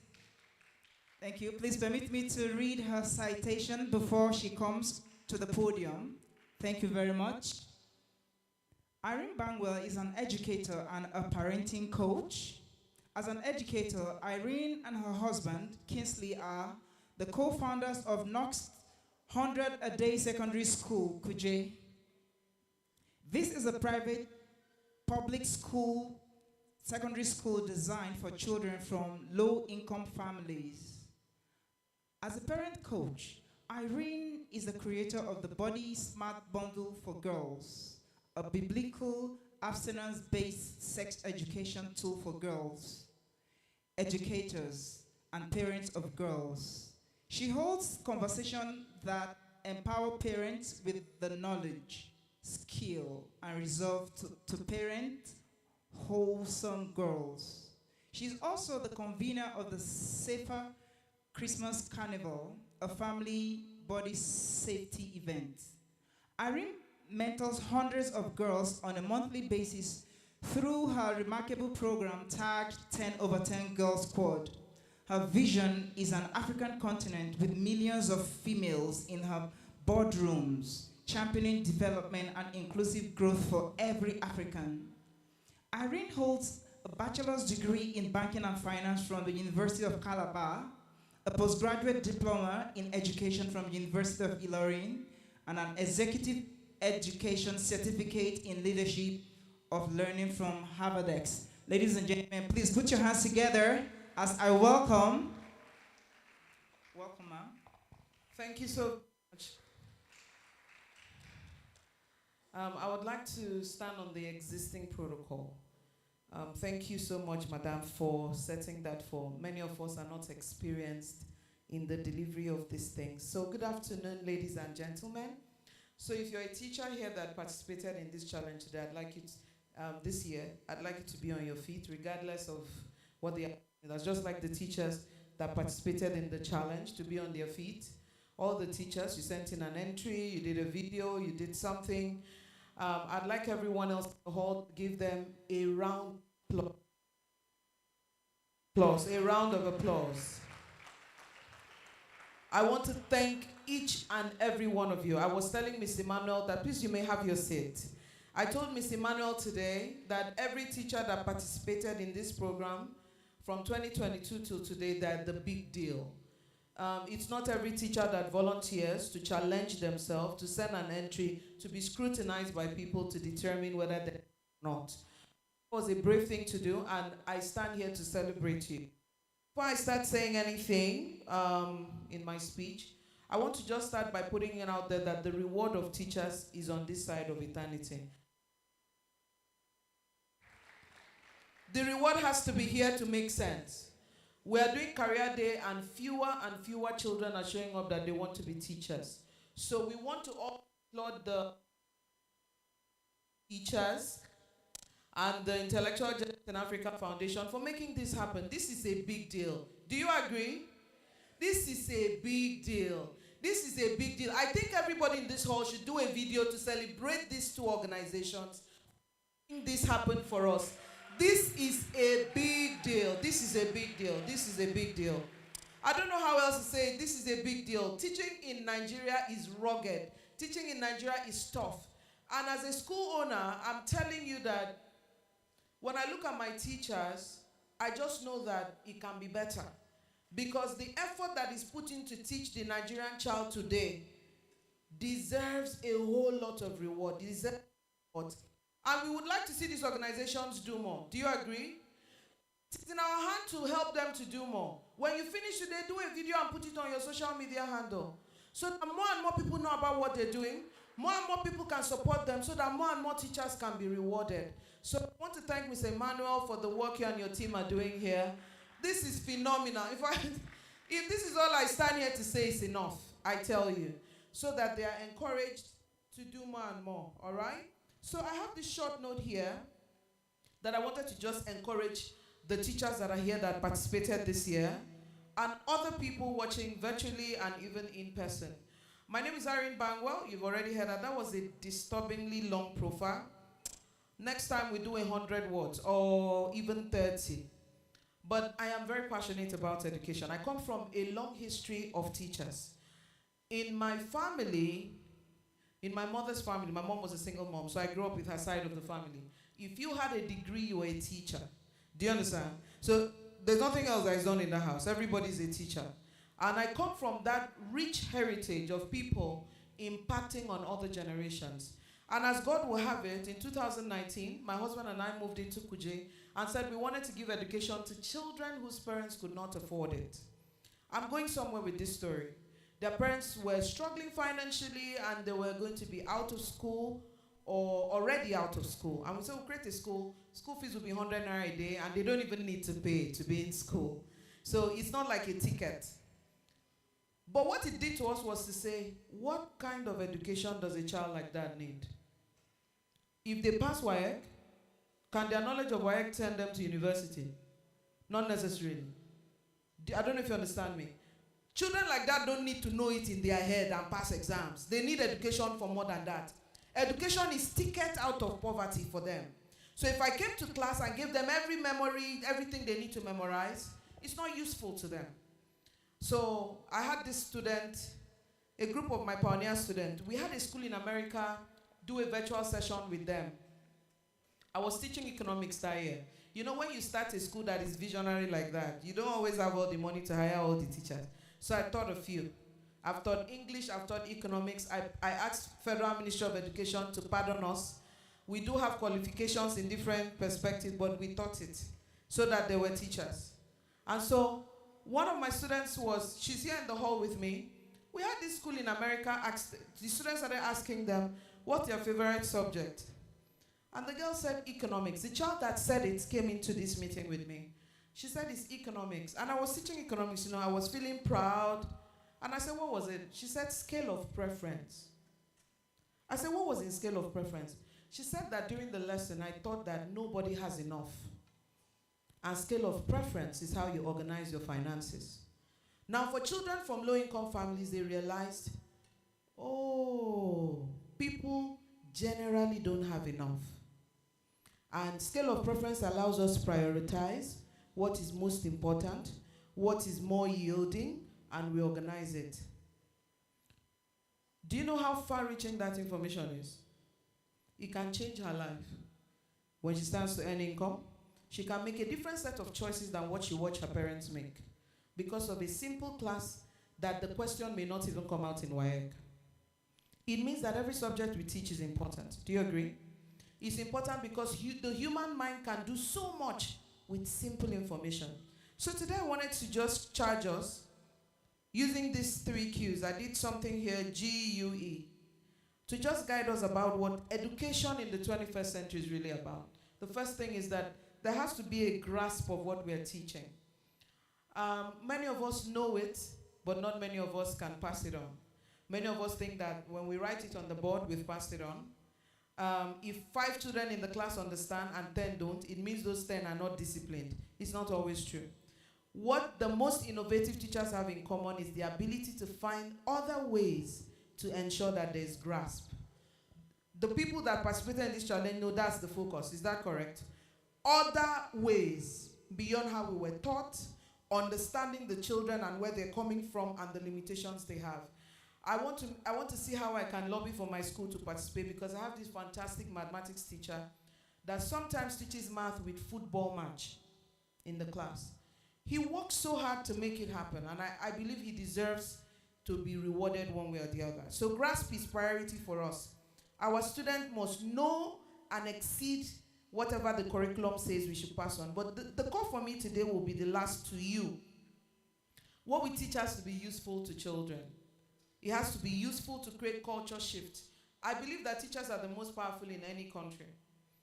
Speaker 2: thank you. Please permit me to read her citation before she comes to the podium. Thank you very much. Irene Bangwell is an educator and a parenting coach. As an educator, Irene and her husband, Kingsley, are the co-founders of Knox 100 a Day Secondary School, Kuje. This is a private public school, secondary school designed for children from low-income families. As a parent coach, Irene is the creator of the Body Smart Bundle for Girls, a biblical, abstinence-based sex education tool for girls, educators, and parents of girls. She holds conversations that empower parents with the knowledge, skill, and resolve to parent wholesome girls. She's also the convener of the Safer Christmas Carnival, a family body safety event. Irene mentors hundreds of girls on a monthly basis through her remarkable program tagged 10 over 10 Girl Squad. Her vision is an African continent with millions of females in her boardrooms, championing development and inclusive growth for every African. Irene holds a bachelor's degree in banking and finance from the University of Calabar, a postgraduate diploma in education from University of Ilorin, and an executive education certificate in leadership of learning from Harvard-X. Ladies and gentlemen, please put your hands together as I welcome. Welcome, ma'am.
Speaker 17: Thank you so much. I would like to stand on the existing protocol. Thank you so much, Madam, for setting that for. Many of us are not experienced in the delivery of these things. So good afternoon, ladies and gentlemen. So if you're a teacher here that participated in this challenge today, I'd like you to, this year, I'd like you to be on your feet regardless of what they are. That's just like the teachers that participated in the challenge, to be on their feet. All the teachers, you sent in an entry, you did a video, you did something. I'd like everyone else in the hall to give them a round of applause. I want to thank each and every one of you. I was telling Miss Emmanuel that please you may have your seat. I told Miss Emmanuel today that every teacher that participated in this program from 2022 till today, they're the big deal. It's not every teacher that volunteers to challenge themselves, to send an entry, to be scrutinized by people to determine whether they're not. It was a brave thing to do, and I stand here to celebrate you. Before I start saying anything in my speech, I want to just start by putting it out there that the reward of teachers is on this side of eternity. The reward has to be here to make sense. We are doing career day and fewer children are showing up that they want to be teachers. So we want to all applaud the teachers and the Intellectual Giants in Africa Foundation for making this happen. This is a big deal. Do you agree? This is a big deal. This is a big deal. I think everybody in this hall should do a video to celebrate these two organizations. Making this happen for us. This is a big deal. This is a big deal. This is a big deal. I don't know how else to say it. This is a big deal. Teaching in Nigeria is rugged. Teaching in Nigeria is tough. And as a school owner, I'm telling you that when I look at my teachers, I just know that it can be better. Because the effort that is put in to teach the Nigerian child today deserves a whole lot of reward. Deserves reward. And we would like to see these organizations do more. Do you agree? It's in our hand to help them to do more. When you finish today, do a video and put it on your social media handle. So that more and more people know about what they're doing. More and more people can support them so that more and more teachers can be rewarded. So I want to thank Mr. Emmanuel for the work you and your team are doing here. This is phenomenal. If this is all I stand here to say is enough, I tell you. So that they are encouraged to do more and more, all right? So I have this short note here that I wanted to just encourage the teachers that are here that participated this year and other people watching virtually and even in person. My name is Irene Bangwell. You've already heard that. That was a disturbingly long profile. Next time we do 100 words or even 30. But I am very passionate about education. I come from a long history of teachers. In my family, in my mother's family, my mom was a single mom, so I grew up with her side of the family. If you had a degree, you were a teacher. Do you understand? So there's nothing else that is done in the house. Everybody's a teacher. And I come from that rich heritage of people impacting on other generations. And as God will have it, in 2019, my husband and I moved into Kuje and said we wanted to give education to children whose parents could not afford it. I'm going somewhere with this story. Their parents were struggling financially and they were going to be out of school or already out of school. And we said, we'll create a school. School fees will be 100 naira a day and they don't even need to pay to be in school. So it's not like a ticket. But what it did to us was to say, what kind of education does a child like that need? If they pass WAEC, can their knowledge of WAEC send them to university? Not necessarily. I don't know if you understand me. Children like that don't need to know it in their head and pass exams. They need education for more than that. Education is ticket out of poverty for them. So if I came to class and gave them every memory, everything they need to memorize, it's not useful to them. So I had this student, a group of my pioneer students. We had a school in America do a virtual session with them. I was teaching economics that year. You know, when you start a school that is visionary like that, you don't always have all the money to hire all the teachers. So I taught a few. I've taught English, I've taught economics. I asked Federal Ministry of Education to pardon us. We do have qualifications in different perspectives, but we taught it so that they were teachers. And so one of my students she's here in the hall with me. We had this school in America, the students started asking them, what's your favorite subject? And the girl said economics. The child that said it came into this meeting with me. She said it's economics. And I was teaching economics, you know, I was feeling proud. And I said, what was it? She said scale of preference. I said, what was in scale of preference? She said that during the lesson, I thought that nobody has enough. And scale of preference is how you organize your finances. Now, for children from low-income families, they realized, oh, people generally don't have enough. And scale of preference allows us to prioritize what is most important, what is more yielding, and we organize it. Do you know how far-reaching that information is? It can change her life. When she starts to earn income, she can make a different set of choices than what she watched her parents make because of a simple class that the question may not even come out in WAEC. It means that every subject we teach is important. Do you agree? It's important because the human mind can do so much with simple information. So today I wanted to just charge us using these 3 Qs. I did something here, GUE, to just guide us about what education in the 21st century is really about. The first thing is that there has to be a grasp of what we're teaching. Many of us know it, but not many of us can pass it on. Many of us think that when we write it on the board, we've passed it on. If 5 children in the class understand and 10 don't, it means those 10 are not disciplined. It's not always true. What the most innovative teachers have in common is the ability to find other ways to ensure that there's grasp. The people that participated in this challenge know that's the focus. Is that correct? Other ways beyond how we were taught, understanding the children and where they're coming from and the limitations they have. I want to see how I can lobby for my school to participate because I have this fantastic mathematics teacher that sometimes teaches math with football match in the class. He works so hard to make it happen, and I believe he deserves to be rewarded one way or the other. So grasp is priority for us. Our student must know and exceed whatever the curriculum says we should pass on. But the call for me today will be the last to you. What we teach has to be useful to children. It has to be useful to create culture shift. I believe that teachers are the most powerful in any country.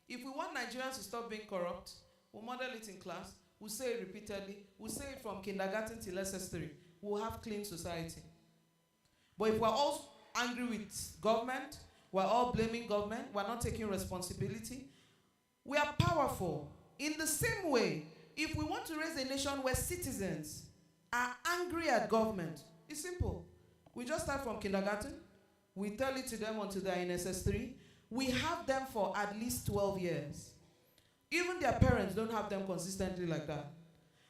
Speaker 17: If we want Nigerians to stop being corrupt, we'll model it in class, we'll say it repeatedly, we'll say it from kindergarten till SS3. We'll have clean society. But if we're all angry with government, we're all blaming government, we're not taking responsibility, we are powerful. In the same way, if we want to raise a nation where citizens are angry at government, it's simple. We just start from kindergarten. We tell it to them until they're in SS3. We have them for at least 12 years. Even their parents don't have them consistently like that.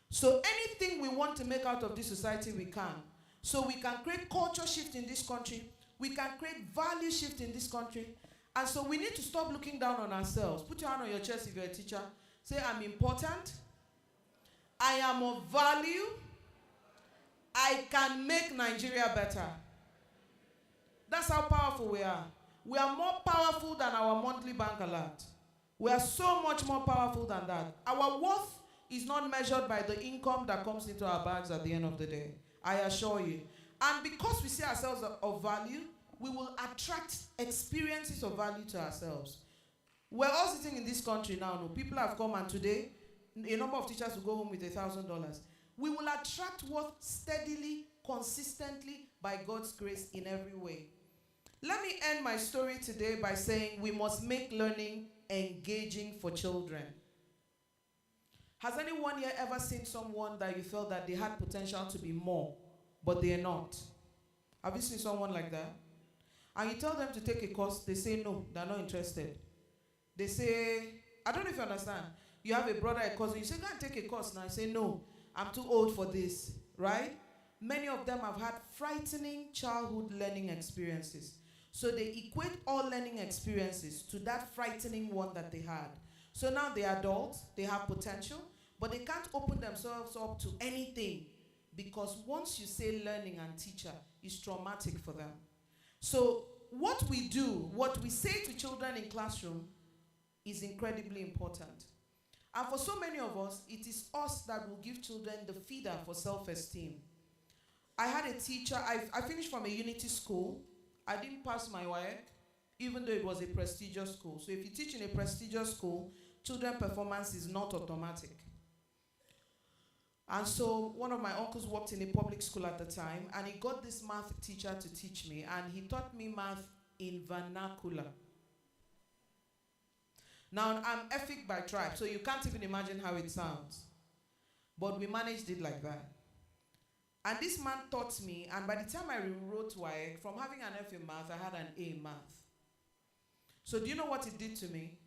Speaker 17: So anything we want to make out of this society, we can. So we can create culture shift in this country. We can create value shift in this country. And so we need to stop looking down on ourselves. Put your hand on your chest if you're a teacher. Say, I'm important. I am of value. I can make Nigeria better. That's how powerful we are. We are more powerful than our monthly bank alert. We are so much more powerful than that. Our worth is not measured by the income that comes into our bags at the end of the day. I assure you. And because we see ourselves of value, we will attract experiences of value to ourselves. We're all sitting in this country now. No, people have come, and today, a number of teachers will go home with $1,000. We will attract worth steadily, consistently, by God's grace in every way. Let me end my story today by saying we must make learning engaging for children. Has anyone here ever seen someone that you felt that they had potential to be more, but they are not? Have you seen someone like that? And you tell them to take a course, they say no, they're not interested. They say, I don't know if you understand. You have a brother, a cousin, you say, go and take a course now. I say, no, I'm too old for this, right? Many of them have had frightening childhood learning experiences. So they equate all learning experiences to that frightening one that they had. So now they're adults, they have potential, but they can't open themselves up to anything because once you say learning and teacher, it's traumatic for them. So what we do, what we say to children in classroom is incredibly important. And for so many of us, it is us that will give children the feeder for self-esteem. I had a teacher, I finished from a unity school. I didn't pass my WAEC, even though it was a prestigious school. So if you teach in a prestigious school, children performance is not automatic. And so one of my uncles worked in a public school at the time, and he got this math teacher to teach me, and he taught me math in vernacular. Now, I'm Efik by tribe, so you can't even imagine how it sounds. But we managed it like that. And this man taught me, and by the time I rewrote WAEC, from having an F in math, I had an A in math. So do you know what it did to me?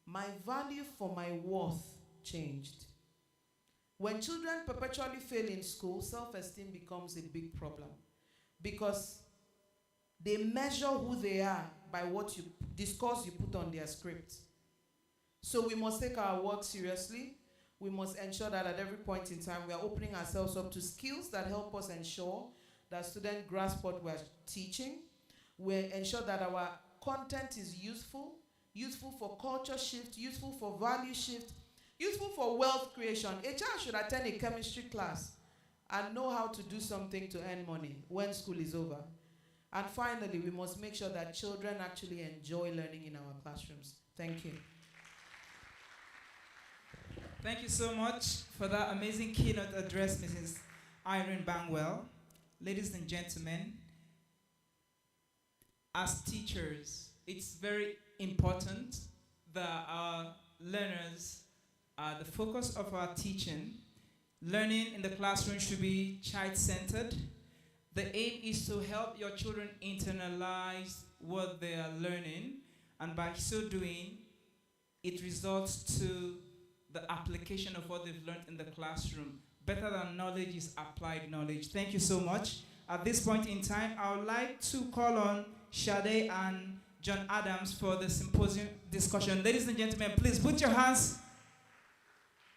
Speaker 17: My value for my worth changed. When children perpetually fail in school, self-esteem becomes a big problem because they measure who they are by what discourse you put on their script. So we must take our work seriously. We must ensure that at every point in time we are opening ourselves up to skills that help us ensure that students grasp what we're teaching. We ensure that our content is useful for culture shift, useful for value shift, useful for wealth creation. A child should attend a chemistry class and know how to do something to earn money when school is over. And finally, we must make sure that children actually enjoy learning in our classrooms. Thank you.
Speaker 2: Thank you so much for that amazing keynote address, Mrs. Irene Bangwell. Ladies and gentlemen, as teachers, it's very important that our learners are the focus of our teaching. Learning in the classroom should be child-centered. The aim is to help your children internalize what they are learning, and by so doing, it results to the application of what they've learned in the classroom. Better than knowledge is applied knowledge. Thank you so much. At this point in time, I would like to call on Sade and John Adams for the symposium discussion. Ladies and gentlemen, please put your hands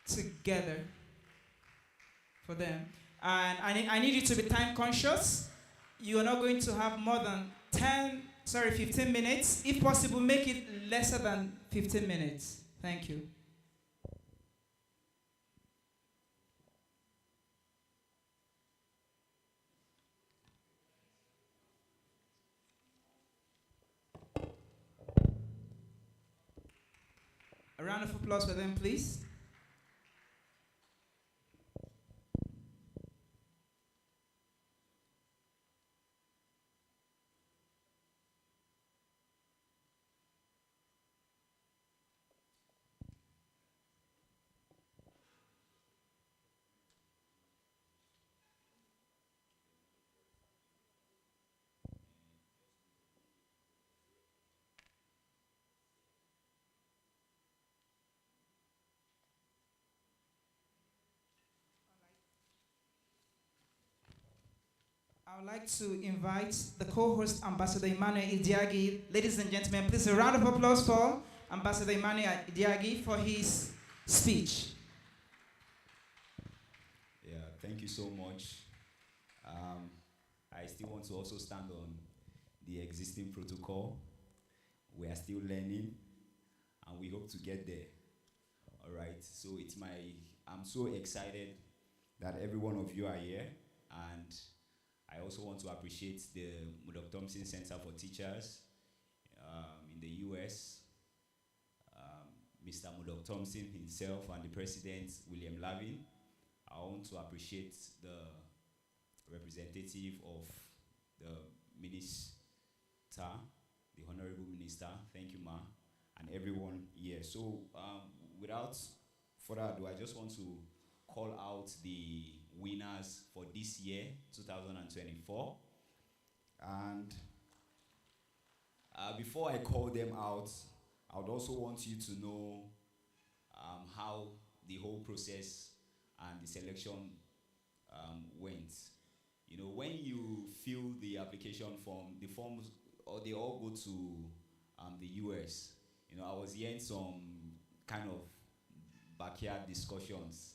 Speaker 2: together for them. And I need you to be time conscious. You are not going to have more than 15 minutes. If possible, make it lesser than 15 minutes. Thank you. A round of applause for them, please. I would like to invite the co-host, Ambassador Emmanuel Idiagi. Ladies and gentlemen, please a round of applause for Ambassador Emmanuel Idiagi for his speech.
Speaker 11: Yeah, thank you so much. I still want to also stand on the existing protocol. We are still learning, and we hope to get there. All right, so I'm so excited that every one of you are here, and I also want to appreciate the Murdock-Thompson Centre for Teachers in the US, Mr. Murdock-Thompson himself and the President, William Lavin. I want to appreciate the representative of the Minister, the Honorable Minister, thank you, Ma, and everyone here. So without further ado, I just want to call out the winners for this year, 2024. And before I call them out, I would also want you to know how the whole process and the selection went. You know, when you fill the application form, the forms, they all go to the US. You know, I was hearing some kind of backyard discussions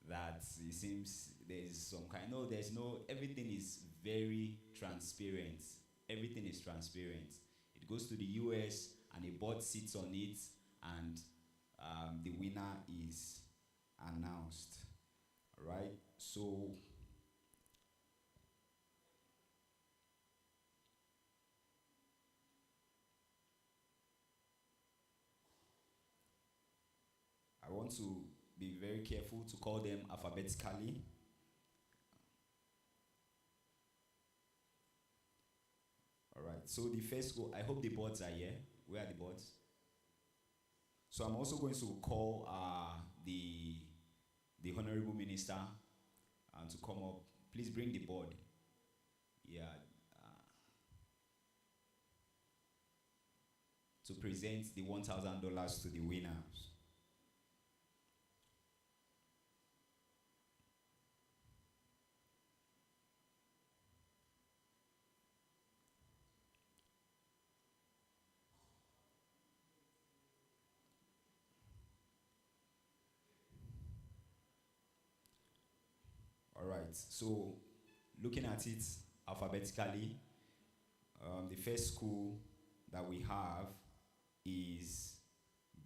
Speaker 11: that it seems there's some kind. No, there's no. Everything is very transparent. Everything is transparent. It goes to the US, and a board sits on it, and the winner is announced. All right. So. I want to be very careful to call them alphabetically. All right, so the first go, I hope the boards are here. Where are the boards? So I'm also going to call the Honorable Minister to come up. Please bring the board. Yeah. To present the $1,000 to the winners. All right, so looking at it alphabetically, the first school that we have is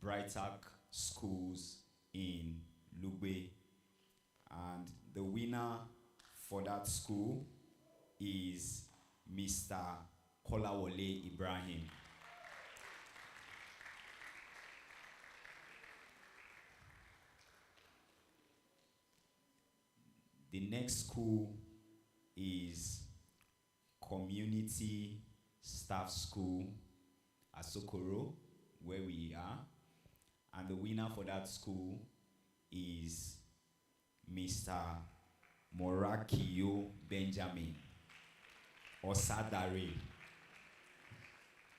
Speaker 11: Brightak Schools in Lugbe, and the winner for that school is Mr. Kolawole Ibrahim. The next school is Community Staff School at Sokoro, where we are. And the winner for that school is Mr. Morakio Benjamin Osadare.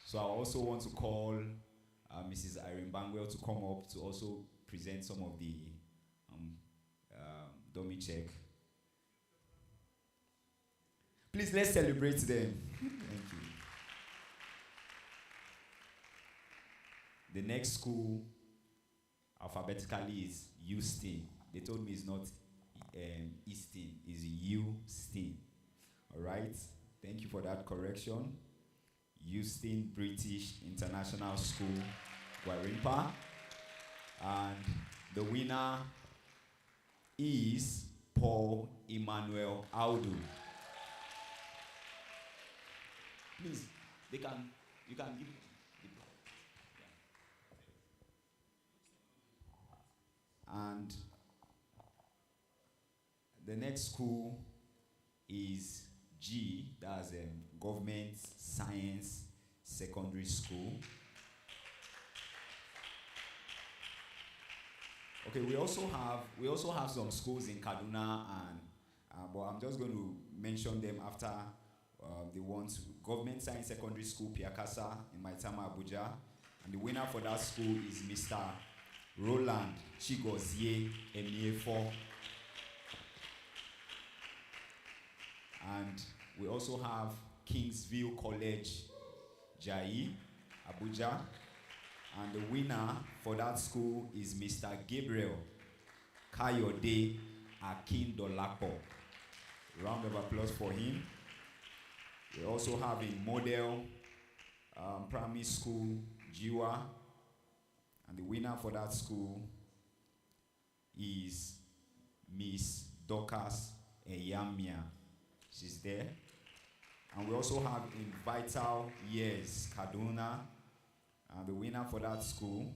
Speaker 11: So I also want to call Mrs. Irene Bangwell to come up to also present some of the dummy check. Please, let's celebrate them. Thank you. The next school, alphabetically, is Houston. They told me it's not Easton, it's Houston. All right? Thank you for that correction. Houston British International School, Gwarimpa. And the winner is Paul Emmanuel Audu. Please, you can give the And the next school is G, that's Government Science Secondary School. Okay, we also have some schools in Kaduna, and but I'm just going to mention them after the ones. Government Science Secondary School, Piakasa in Maitama, Abuja, and the winner for that school is Mr. Roland Chigozie Emiefo. And we also have Kingsville College, Jai, Abuja. And the winner for that school is Mr. Gabriel Kayode Akindolapo. Round of applause for him. We also have in Model Primary School, Jiwa. And the winner for that school is Miss Dorcas Eyamia. She's there. And we also have in Vital Years, Kaduna. And the winner for that school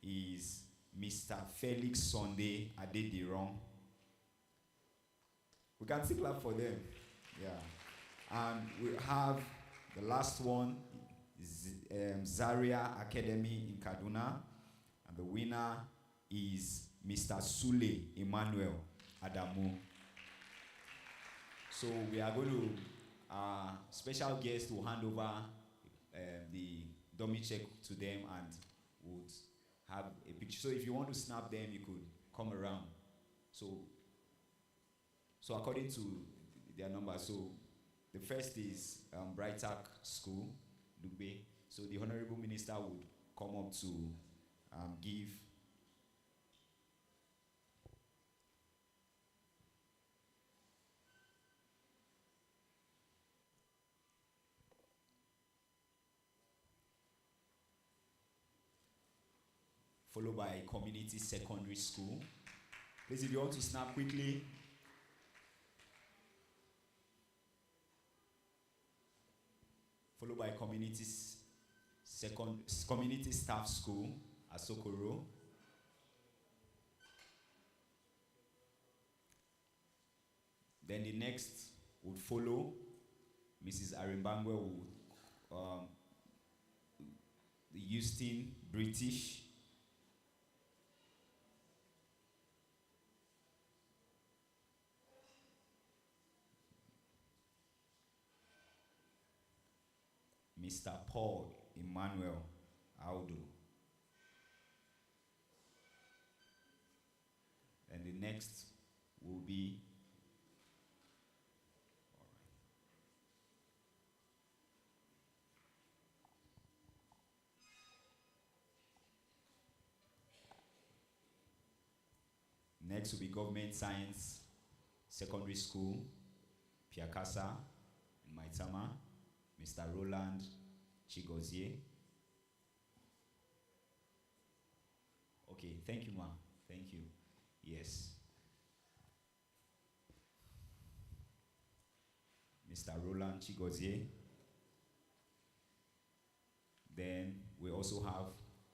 Speaker 11: is Mr. Felix Sunday Adediron. We can still clap for them. Yeah. And we have the last one, Zaria Academy in Kaduna. And the winner is Mr. Sule Emmanuel Adamu. So we are going to, special guest will hand over the dummy check to them and would have a picture. So if you want to snap them, you could come around. So according to their number, so the first is Brightak School, Dugbe. So the Honorable Minister would come up to give followed by community secondary school. Please, if you want to snap quickly. Followed by community staff school at Sokoro. Then the next would follow. Mrs. Arimbangwe would the Houston British. Mr. Paul Emmanuel Audu. And the next will be next will be Government Science Secondary School, Piakasa, in Maitama, Mr. Roland Chigozie. Okay, thank you, ma. Thank you. Yes. Mr. Roland Chigozie. Then we also have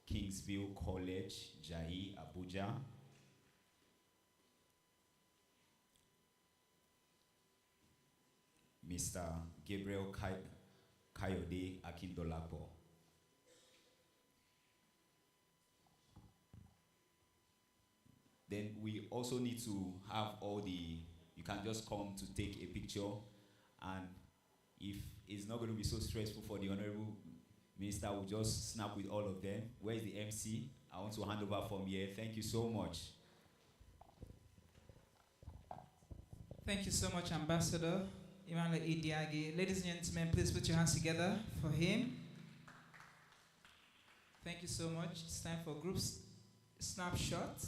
Speaker 11: Kingsville College, Jai, Abuja. Mr. Gabriel Kayode Akindolapo. Then we also need to have all the, you can just come to take a picture, and if it's not going to be so stressful for the Honorable Minister, we'll just snap with all of them. Where is the MC? I want to hand over from here. Thank you so much.
Speaker 2: Thank you so much, Ambassador Emmanuel Idiage. Ladies and gentlemen, please put your hands together for him. Thank you so much. It's time for group snapshot.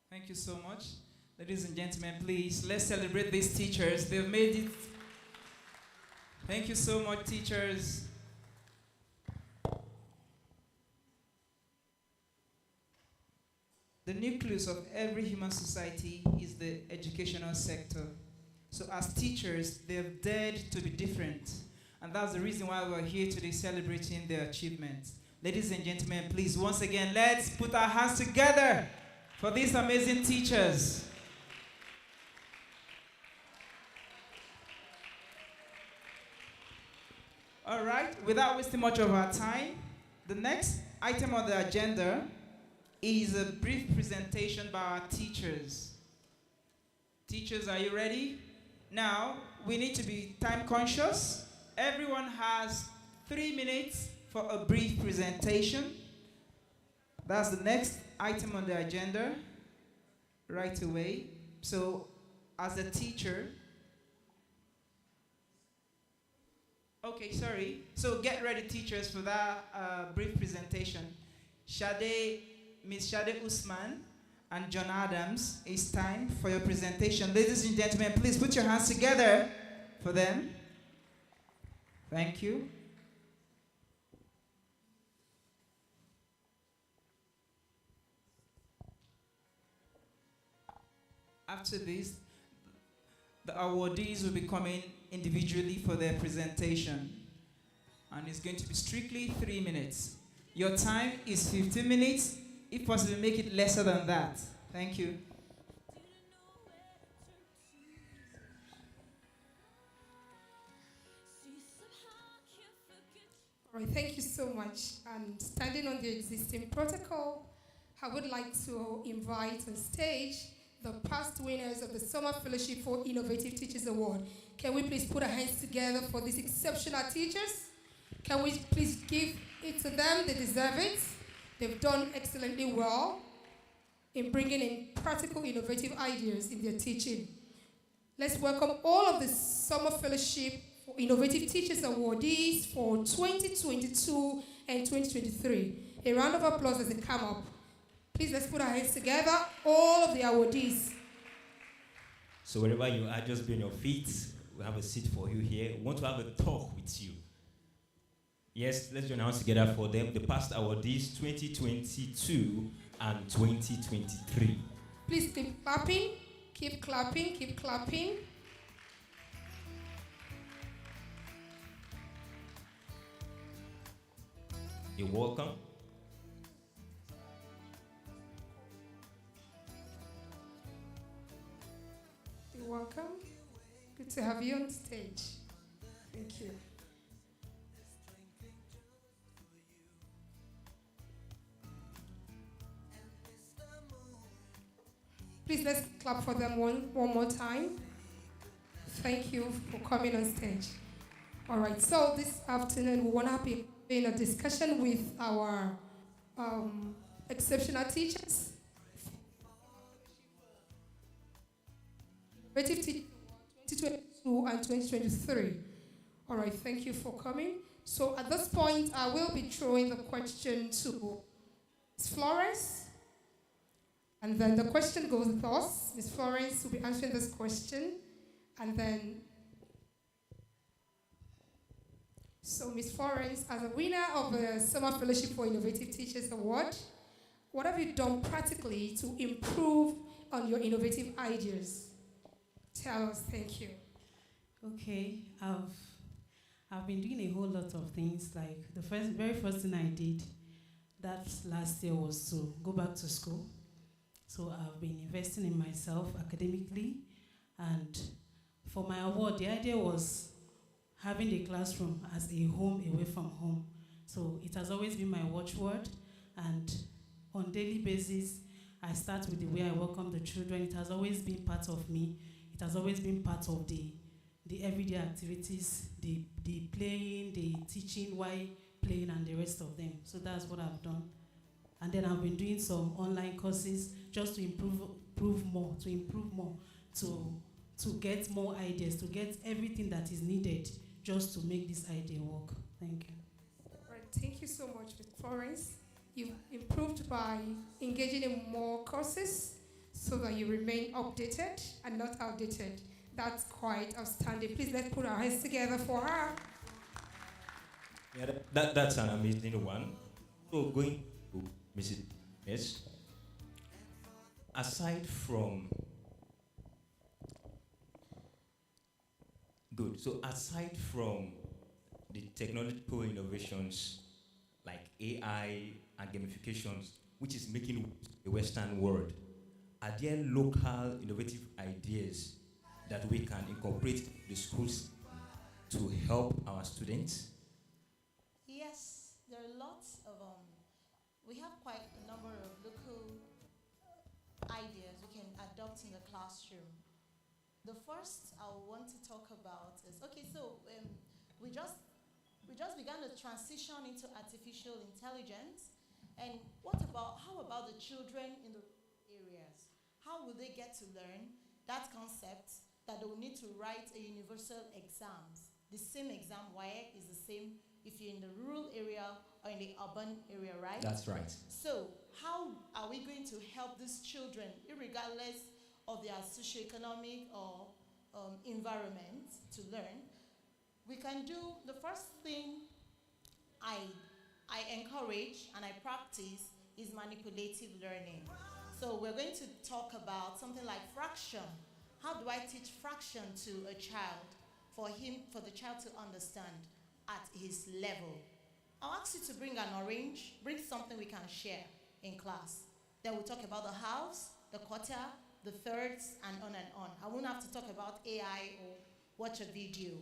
Speaker 2: Thank you so much. Ladies and gentlemen, please, let's celebrate these teachers. They've made it. Thank you so much, teachers. The nucleus of every human society is the educational sector. So as teachers, they've dared to be different. And that's the reason why we're here today celebrating their achievements. Ladies and gentlemen, please, once again, let's put our hands together for these amazing teachers. All right, without wasting much of our time, the next item on the agenda is a brief presentation by our teachers. Teachers, are you ready? Now, we need to be time conscious. Everyone has 3 minutes for a brief presentation. That's the next item on the agenda right away. So, as a teacher, okay, sorry. So get ready, teachers, for that brief presentation. Miss Shade Usman and John Adams, it's time for your presentation. Ladies and gentlemen, please put your hands together for them. Thank you. After this, the awardees will be coming individually for their presentation. And it's going to be strictly 3 minutes. Your time is 15 minutes. If possible, make it lesser than that. Thank you.
Speaker 18: All right, thank you so much. And standing on the existing protocol, I would like to invite on stage the past winners of the Summer Fellowship for Innovative Teachers Award. Can we please put our hands together for these exceptional teachers? Can we please give it to them? They deserve it. They've done excellently well in bringing in practical, innovative ideas in their teaching. Let's welcome all of the Summer Fellowship for Innovative Teachers awardees for 2022 and 2023. A round of applause as they come up. Please, let's put our hands together, all of the awardees.
Speaker 19: So wherever you are, just be on your feet. We have a seat for you here. We want to have a talk with you. Yes, let's join hands together for them. The past awardees 2022 and 2023.
Speaker 18: Please keep clapping, keep clapping, keep clapping.
Speaker 19: You're welcome.
Speaker 18: You're welcome. Good to have you on stage. Thank you. Please, let's clap for them one more time. Thank you for coming on stage. All right, so this afternoon we want to be in a discussion with our exceptional teachers. Innovative Teachers 2022 and 2023. All right, thank you for coming. So at this point, I will be throwing the question to Ms. Florence. And then the question goes thus. Ms. Florence will be answering this question. And then, so Ms. Florence, as a winner of the Summer Fellowship for Innovative Teachers Award, what have you done practically to improve on your innovative ideas? Tell us, thank you.
Speaker 13: Okay, I've been doing a whole lot of things. Like the very first thing I did that last year was to go back to school. So I've been investing in myself academically, and for my award, the idea was having the classroom as a home away from home. So it has always been my watchword, and on daily basis, I start with the way I welcome the children. It has always been part of me. It has always been part of the everyday activities, the playing, the teaching, why playing, and the rest of them. So that's what I've done. And then I've been doing some online courses just to improve more, to get more ideas, to get everything that is needed just to make this idea work. Thank you.
Speaker 18: All right, thank you so much, Ms. Florence. You've improved by engaging in more courses so that you remain updated and not outdated. That's quite outstanding. Please let's put our hands together for her.
Speaker 19: Yeah, that's an amazing one. So going to Mrs. Yes. Aside from the technological innovations like AI and gamifications, which is making the Western world, are there local innovative ideas that we can incorporate in the schools to help our students?
Speaker 20: Yes, there are lots of, we have quite a number of local ideas we can adopt in the classroom. The first I want to talk about is, okay, so we just began to transition into artificial intelligence, and how about the children in the areas? How will they get to learn that concept that they will need to write a universal exams? The same exam, WAEC, is the same if you're in the rural area or in the urban area, right?
Speaker 19: That's right.
Speaker 20: So how are we going to help these children, regardless of their socioeconomic or environment, to learn? We can do, the first thing I encourage and I practice is manipulative learning. So we're going to talk about something like fraction. How do I teach fraction to a child for the child to understand at his level? I'll ask you to bring an orange, bring something we can share in class. Then we'll talk about the halves, the quarter, the thirds, and on and on. I won't have to talk about AI or watch a video.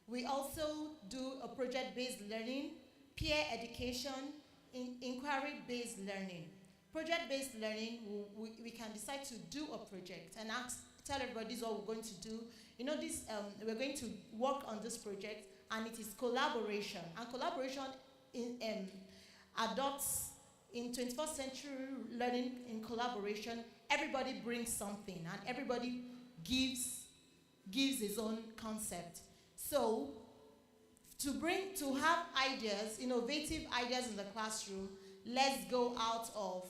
Speaker 20: We also do a project-based learning, peer education, inquiry-based learning. Project-based learning, we can decide to do a project and tell everybody this is what we're going to do. You know, we're going to work on this project, and it is collaboration. And collaboration adopts in 21st century learning in collaboration. Everybody brings something, and everybody gives his own concept. So to have ideas, innovative ideas in the classroom, let's go out of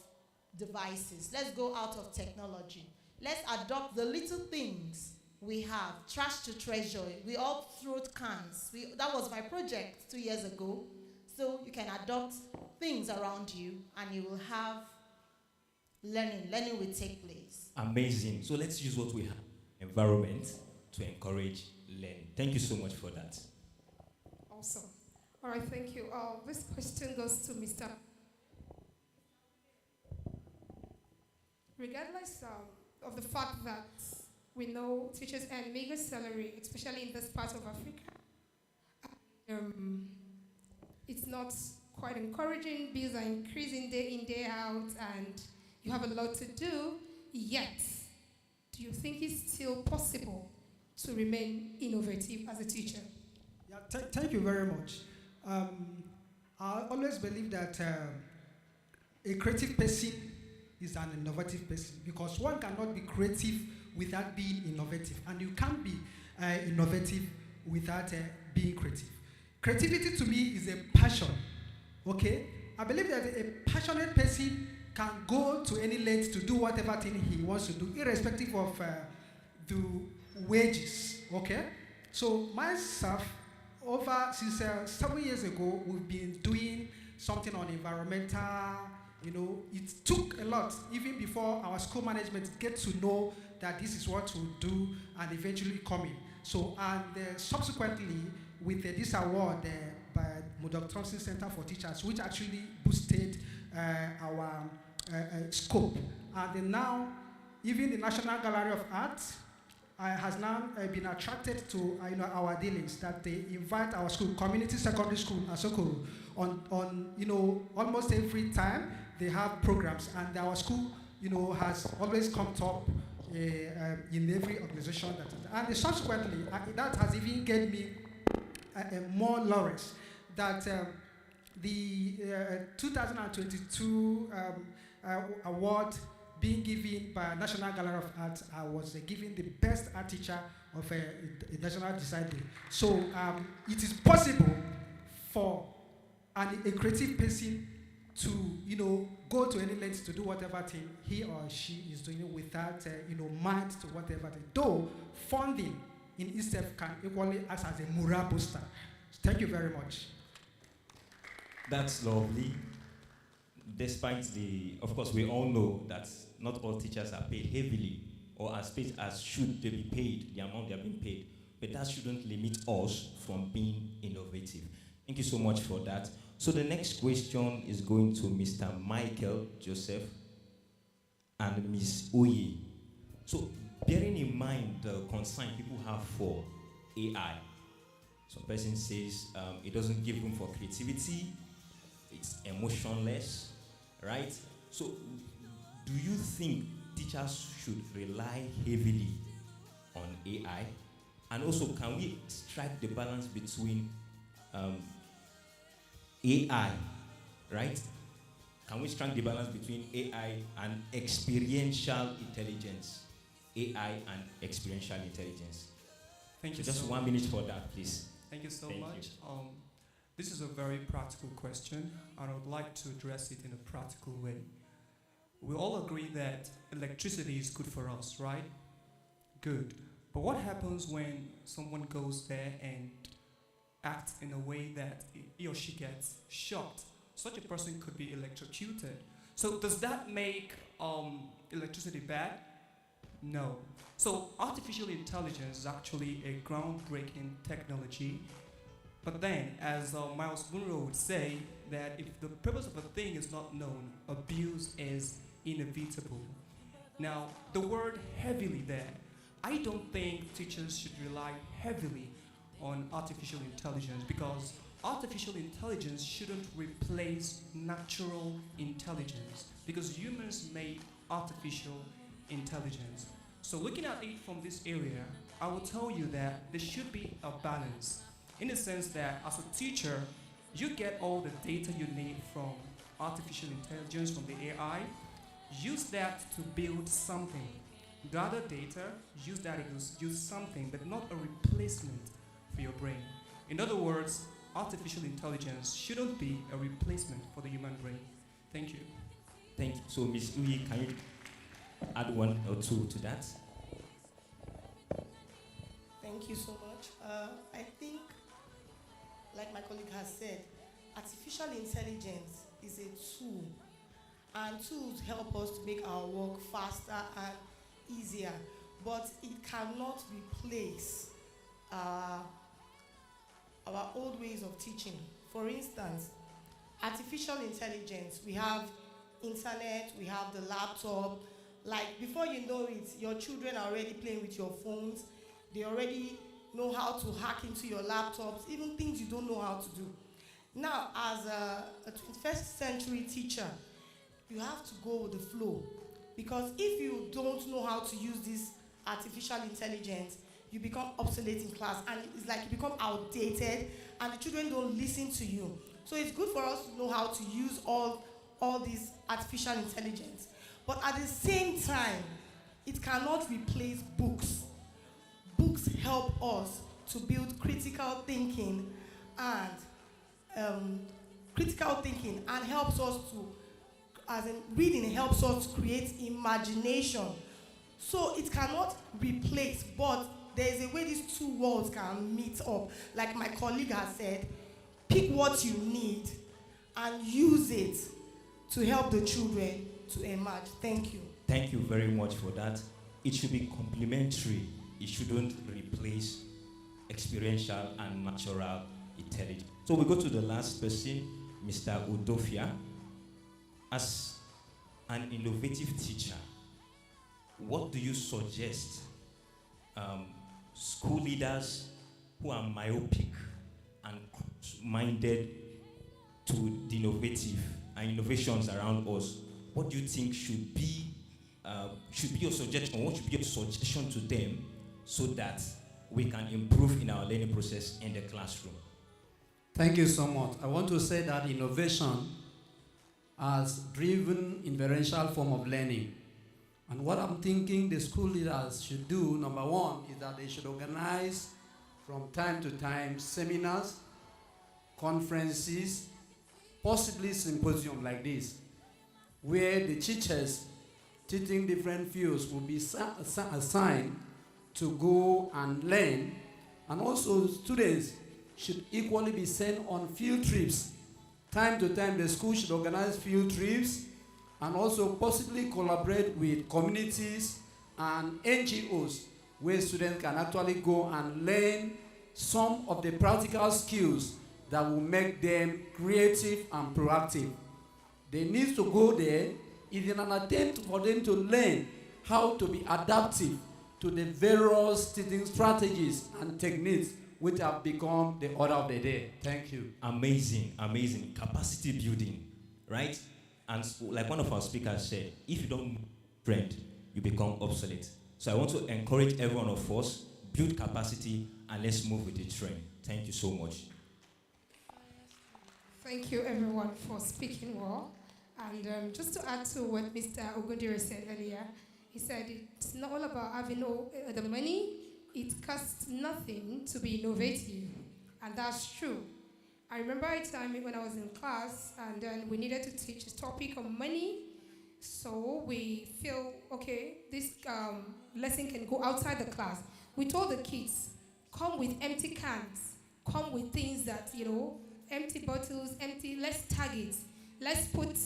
Speaker 20: devices. Let's go out of technology. Let's adopt the little things we have. Trash to treasure. We all throw cans. That was my project 2 years ago. So you can adopt things around you, and you will have learning. Learning will take place.
Speaker 19: Amazing. So let's use what we have, environment, to encourage learning. Thank you so much for that.
Speaker 18: Awesome. All right, thank you. This question goes to Mr. Regardless of the fact that we know teachers earn meager salary, especially in this part of Africa, it's not quite encouraging. Bills are increasing day in, day out, and you have a lot to do. Yet, do you think it's still possible to remain innovative as a teacher?
Speaker 6: Yeah, thank you very much. I always believe that a creative person is an innovative person, because one cannot be creative without being innovative, and you can't be innovative without being creative. Creativity to me is a passion, okay? I believe that a passionate person can go to any length to do whatever thing he wants to do, irrespective of the wages, okay? So myself, since 7 years ago, we've been doing something on environmental. It took a lot, even before our school management get to know that this is what we'll do and eventually come in. So, and subsequently, with this award by Murdock-Thompson Centre for Teachers, which actually boosted our scope. And then now, even the National Gallery of Art has now been attracted to our dealings, that they invite our school, community secondary school, Asoko, on almost every time they have programs, and our school has always come top in every organization and subsequently that has even given me more laurels, that the 2022 award being given by National Gallery of Art, I was given the best art teacher of a National Design Day. So it is possible for a creative person to go to any length to do whatever thing he or she is doing without mind to whatever thing. Though funding in itself can equally act as a morale booster. Thank you very much.
Speaker 19: That's lovely. Despite of course, we all know that not all teachers are paid heavily or as paid as should they be paid, the amount they are being paid. But that shouldn't limit us from being innovative. Thank you so much for that. So the next question is going to Mr. Michael Joseph and Ms. Oye. So bearing in mind the concern people have for AI, some person says it doesn't give room for creativity, it's emotionless, right? So do you think teachers should rely heavily on AI? And also, can we strike the balance between AI, right? Can we strike the balance between AI and experiential intelligence? AI and experiential intelligence.
Speaker 5: Thank you.
Speaker 19: Just
Speaker 5: so
Speaker 19: 1 minute for that, please.
Speaker 5: Thank you so
Speaker 19: Thank
Speaker 5: much.
Speaker 19: you.
Speaker 5: This is a very practical question, and I would like to address it in a practical way. We all agree that electricity is good for us, right? Good. But what happens when someone goes there and acts in a way that he or she gets shocked? Such a person could be electrocuted. So does that make electricity bad? No. So artificial intelligence is actually a groundbreaking technology. But then, as Miles Munro would say, that if the purpose of a thing is not known, abuse is inevitable. Now, the word heavily there, I don't think teachers should rely heavily on artificial intelligence, because artificial intelligence shouldn't replace natural intelligence, because humans made artificial intelligence. So looking at it from this area, I will tell you that there should be a balance.
Speaker 21: in the sense that as a teacher, you get all the data you need from artificial intelligence, from the AI, use that to build something. Gather data, use that to use something, but not a replacement for your brain. In other words, artificial intelligence shouldn't be a replacement for the human brain. Thank you.
Speaker 19: Thank you. So, Ms. Uyi, can you add one or two to that?
Speaker 20: Thank you so much. I think, like my colleague has said, artificial intelligence is a tool, and tools help us to make our work faster and easier, but it cannot replace our old ways of teaching. For instance, artificial intelligence, we have internet, we have the laptop. Like, before you know it, your children are already playing with your phones. They already know how to hack into your laptops, even things you don't know how to do. Now, as a 21st century teacher, you have to go with the flow. Because if you don't know how to use this artificial intelligence, you become obsolete in class, and it's like you become outdated, and the children don't listen to you. So it's good for us to know how to use all this artificial intelligence. But at the same time, it cannot replace books. Books help us to build critical thinking and helps us to, as in reading helps us to create imagination. So it cannot replace, but there is a way these two worlds can meet up. Like my colleague has said, pick what you need and use it to help the children to emerge. Thank you.
Speaker 19: Thank you very much for that. It should be complementary. It shouldn't replace experiential and natural intelligence. So we go to the last person, Mr. Udofia. As an innovative teacher, what do you suggest school leaders who are myopic and minded to the innovative and innovations around us? What do you think should be your suggestion? What should be your suggestion to them so that we can improve in our learning process in the classroom?
Speaker 15: Thank you so much. I want to say that innovation has driven inferential form of learning. And what I'm thinking the school leaders should do, number one, is that they should organize from time to time seminars, conferences, possibly symposium like this, where the teachers teaching different fields will be assigned to go and learn, and also students should equally be sent on field trips. Time to time, the school should organize field trips and also possibly collaborate with communities and NGOs where students can actually go and learn some of the practical skills that will make them creative and proactive. They need to go there in an attempt for them to learn how to be adaptive to the various teaching strategies and techniques which have become the order of the day. Thank you.
Speaker 19: Amazing, amazing. Capacity building, right? And like one of our speakers said, if you don't trend, you become obsolete. So I want to encourage every one of us, build capacity, and let's move with the trend. Thank you so much.
Speaker 18: Thank you, everyone, for speaking well. And just to add to what Mr. Ogundire said earlier, he said it's not all about having the money. It costs nothing to be innovative, and that's true. I remember a time when I was in class, and then we needed to teach a topic on money. So we feel, okay, this lesson can go outside the class. We told the kids, come with empty cans, come with things that, empty bottles, let's tag it. Let's put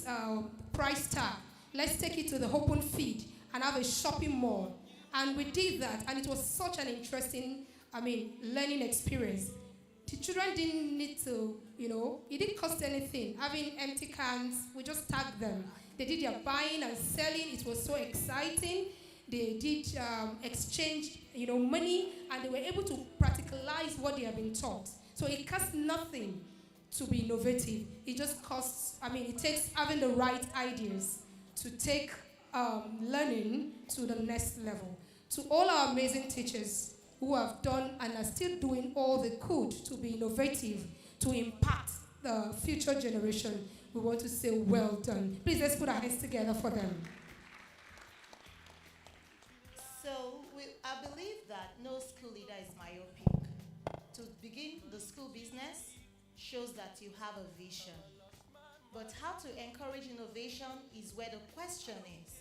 Speaker 18: price tag. Let's take it to the open feed and have a shopping mall. And we did that, and it was such an interesting, learning experience. The children didn't need to, it didn't cost anything. Having empty cans, we just tagged them. They did their buying and selling. It was so exciting. They did exchange, money, and they were able to practicalize what they have been taught. So it costs nothing to be innovative. It just costs, it takes having the right ideas to take learning to the next level. To all our amazing teachers, who have done and are still doing all they could to be innovative, to impact the future generation. We want to say well done. Please, let's put our hands together for them.
Speaker 20: So I believe that no school leader is myopic. To begin the school business shows that you have a vision. But how to encourage innovation is where the question is.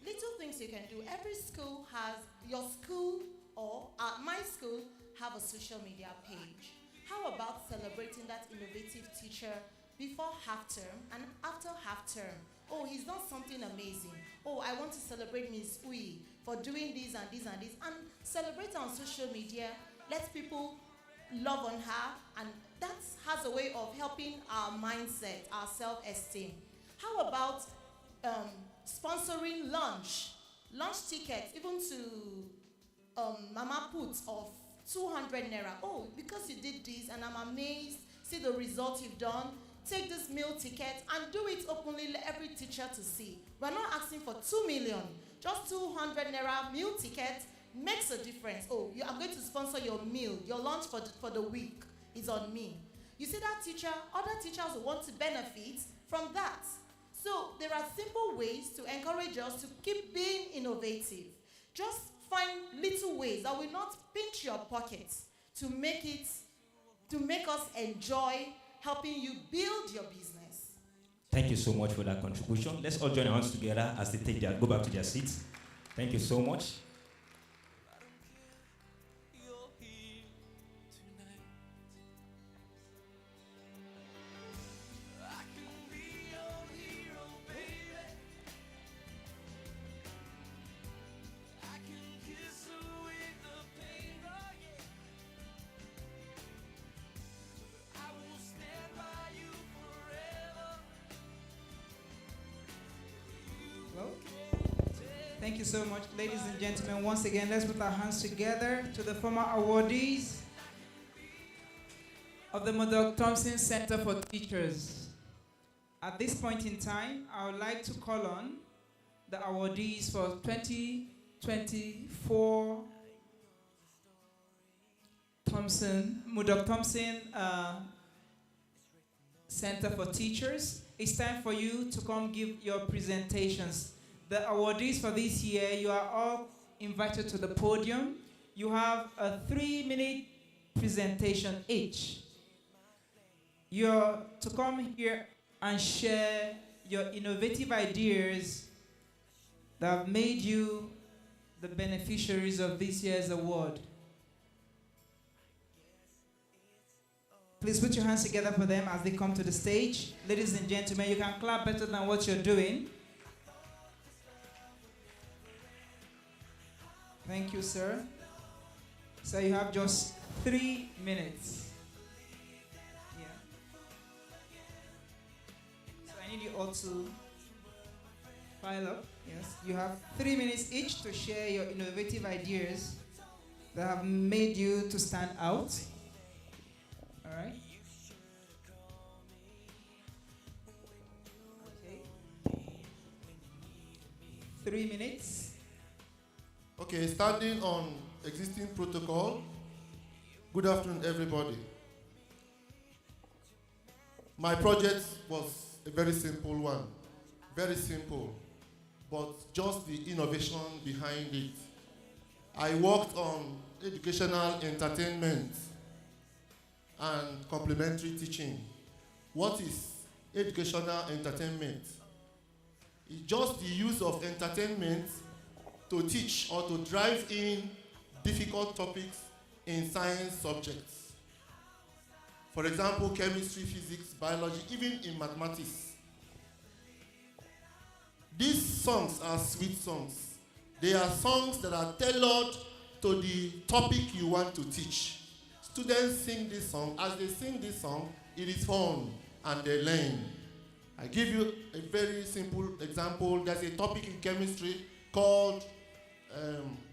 Speaker 20: Little things you can do. Every school has, your school or my school have a social media page. How about celebrating that innovative teacher before half term and after half term? Oh, he's done something amazing. Oh, I want to celebrate Ms. Ui for doing this and this and this. And celebrate on social media. Let people love on her, and that has a way of helping our mindset, our self-esteem. How about sponsoring lunch tickets, even to Mama Put of 200 naira. Oh, because you did this and I'm amazed, see the result you've done. Take this meal ticket and do it openly, let every teacher to see. We're not asking for 2 million, just 200 naira meal ticket makes a difference. Oh, I'm going to sponsor your meal, your lunch for the week is on me. You see that teacher, other teachers will want to benefit from that. So there are simple ways to encourage us to keep being innovative. Just find little ways that will not pinch your pockets to make us enjoy helping you build your business.
Speaker 19: Thank you so much for that contribution. Let's all join our hands together as they go back to their seats. Thank you so much.
Speaker 2: Thank you so much, ladies and gentlemen. Once again, let's put our hands together to the former awardees of the Murdock-Thompson Centre for Teachers. At this point in time, I would like to call on the awardees for 2024 Murdock-Thompson Centre for Teachers. It's time for you to come give your presentations. The awardees for this year, you are all invited to the podium. You have a 3-minute presentation each. You're to come here and share your innovative ideas that have made you the beneficiaries of this year's award. Please put your hands together for them as they come to the stage. Ladies and gentlemen, you can clap better than what you're doing. Thank you, sir. So you have just 3 minutes. Yeah. So I need you all to file up. Yes. You have 3 minutes each to share your innovative ideas that have made you to stand out. All right. Okay. 3 minutes.
Speaker 1: Okay, standing on existing protocol. Good afternoon, everybody. My project was a very simple one. Very simple, but just the innovation behind it. I worked on educational entertainment and complementary teaching. What is educational entertainment? It's just the use of entertainment to teach or to drive in difficult topics in science subjects. For example, chemistry, physics, biology, even in mathematics. These songs are sweet songs. They are songs that are tailored to the topic you want to teach. Students sing this song. As they sing this song, it is fun and they learn. I give you a very simple example. There's a topic in chemistry called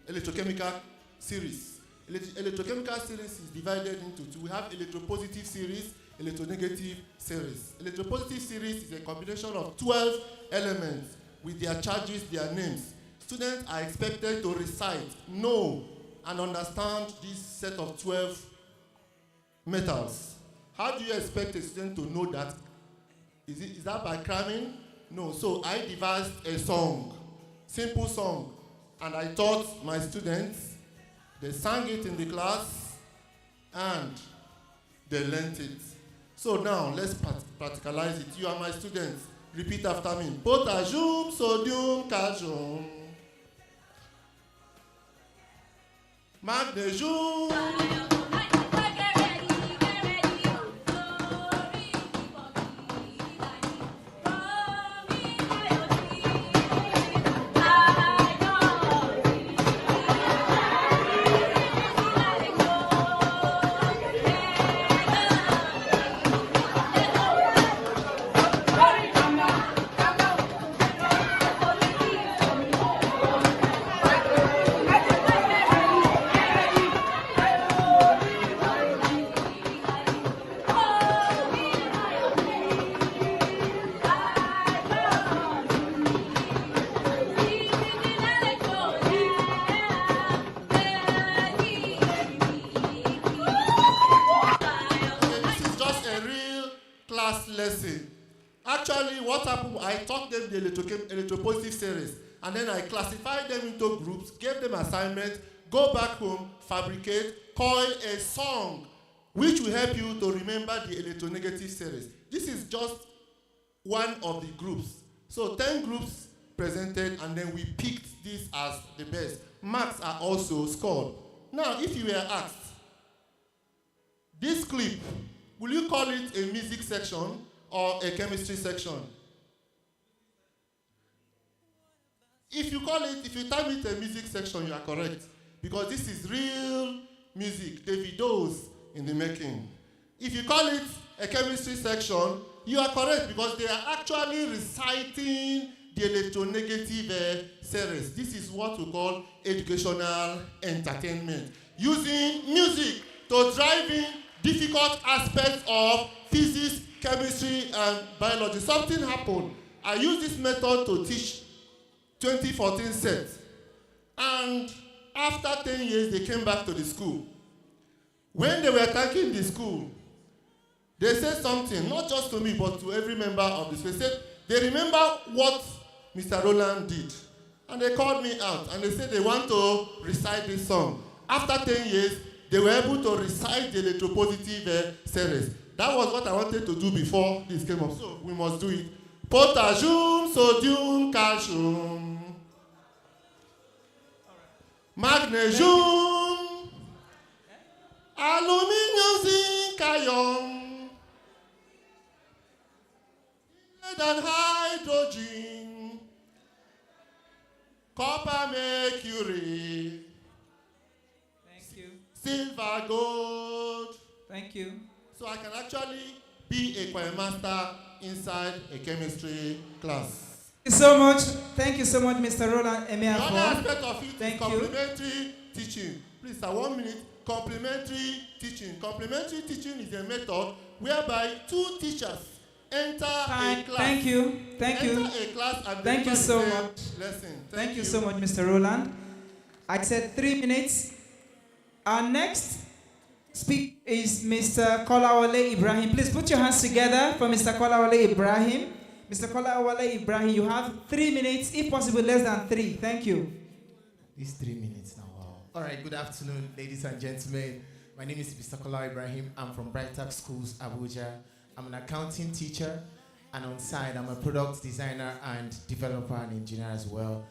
Speaker 1: electrochemical series. Electrochemical series is divided into two. We have electropositive series, electronegative series. Electropositive series is a combination of 12 elements with their charges, their names. Students are expected to recite, know, and understand this set of 12 metals. How do you expect a student to know that? Is that by cramming? No. So I devised a song, simple song, and I taught my students. They sang it in the class, and they learnt it. So now let's practicalize it. You are my students. Repeat after me. Potassium, sodium, calcium. Magnesium. Lesson. Actually, what happened, I taught them the electropositive series, and then I classified them into groups, gave them assignments, go back home, fabricate, coil a song, which will help you to remember the electronegative series. This is just one of the groups. So 10 groups presented, and then we picked this as the best. Marks are also scored. Now, if you were asked, this clip, will you call it a music section or a chemistry section? If you type it a music section, you are correct. Because this is real music, Davido's in the making. If you call it a chemistry section, you are correct because they are actually reciting the electronegative series. This is what we call educational entertainment. Using music to drive in difficult aspects of physics, chemistry, and biology. Something happened. I used this method to teach 2014 set. And after 10 years, they came back to the school. When they were thanking the school, they said something, not just to me, but to every member of the school. They said, they remember what Mr. Roland did. And they called me out, and they said they want to recite this song. After 10 years, they were able to recite the electropositive series. That was what I wanted to do before this came up. So we must do it. Potassium, sodium, calcium. Magnesium. Aluminium, zinc, iron. Lead and hydrogen. Copper, mercury. Silver, gold.
Speaker 2: Thank you.
Speaker 1: So I can actually be a choir master inside a chemistry class.
Speaker 2: Thank you so much. Thank you so much, Mr. Roland Emeafo.
Speaker 1: The other aspect of it is complementary teaching. Please, 1 minute. Complementary teaching. Complementary teaching is a method whereby 2 teachers enter a class.
Speaker 2: Thank you. Thank you.
Speaker 1: Enter a class and
Speaker 2: thank you so much.
Speaker 1: Lesson.
Speaker 2: Thank you so much, Mr. Roland. I said 3 minutes. Our next speaker is Mr. Kolawole Ibrahim. Please put your hands together for Mr. Kolawole Ibrahim. Mr. Kolawole Ibrahim, you have 3 minutes, if possible less than 3. Thank you.
Speaker 3: It's 3 minutes now, wow. All right, good afternoon, ladies and gentlemen. My name is Mr. Kolawole Ibrahim. I'm from Brightak Schools, Abuja. I'm an accounting teacher, and on side, I'm a product designer and developer and engineer as well.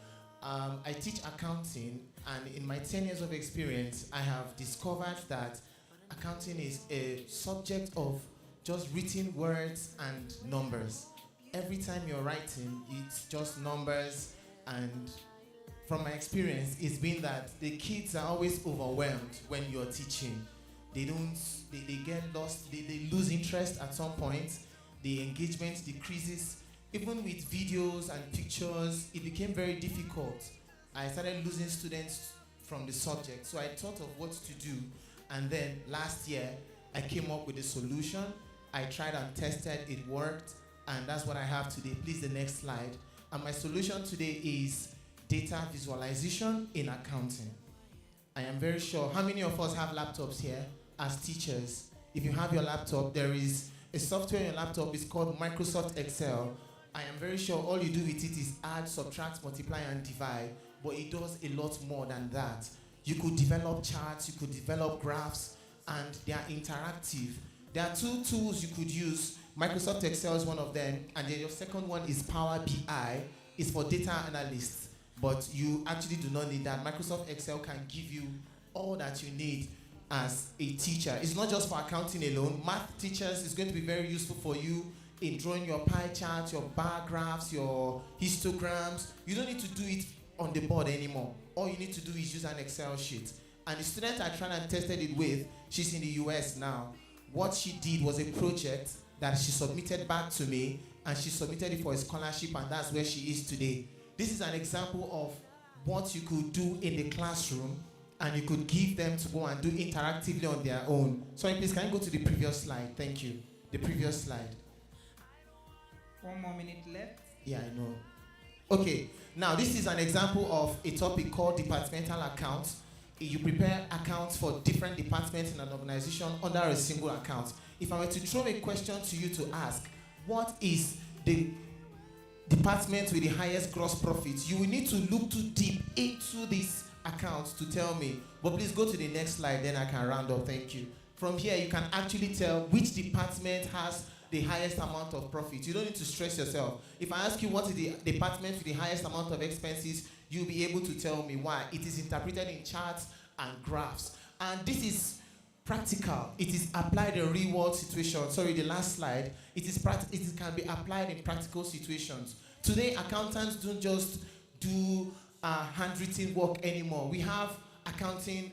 Speaker 3: I teach accounting, and in my 10 years of experience, I have discovered that accounting is a subject of just written words and numbers. Every time you're writing, it's just numbers, and from my experience, it's been that the kids are always overwhelmed when you're teaching. They get lost, they lose interest at some point, the engagement decreases. Even with videos and pictures, it became very difficult. I started losing students from the subject, so I thought of what to do. And then last year, I came up with a solution. I tried and tested, it worked, and that's what I have today. Please, the next slide. And my solution today is data visualization in accounting. I am very sure. How many of us have laptops here as teachers? If you have your laptop, there is a software on your laptop. It's called Microsoft Excel. I am very sure all you do with it is add, subtract, multiply, and divide. But it does a lot more than that. You could develop charts, you could develop graphs, and they are interactive. There are 2 tools you could use. Microsoft Excel is one of them, and then your second one is Power BI. It's for data analysts, but you actually do not need that. Microsoft Excel can give you all that you need as a teacher. It's not just for accounting alone. Math teachers is going to be very useful for you in drawing your pie charts, your bar graphs, your histograms. You don't need to do it on the board anymore. All you need to do is use an Excel sheet. And the student I tried and tested it with, she's in the US now. What she did was a project that she submitted back to me, and she submitted it for a scholarship, and that's where she is today. This is an example of what you could do in the classroom, and you could give them to go and do interactively on their own. Sorry, please, can you go to the previous slide? Thank you. The previous slide.
Speaker 2: 1 more minute left.
Speaker 3: Yeah, I know. Okay, now this is an example of a topic called departmental accounts. You prepare accounts for different departments in an organization under a single account. If I were to throw a question to you to ask, what is the department with the highest gross profits? You will need to look too deep into these accounts to tell me. But please go to the next slide, then I can round up. Thank you. From here, you can actually tell which department has the highest amount of profit. You don't need to stress yourself. If I ask you what is the department with the highest amount of expenses, you'll be able to tell me why. It is interpreted in charts and graphs. And this is practical. It is applied in real world situations. Sorry, the last slide. It can be applied in practical situations. Today, accountants don't just do handwritten work anymore. We have accounting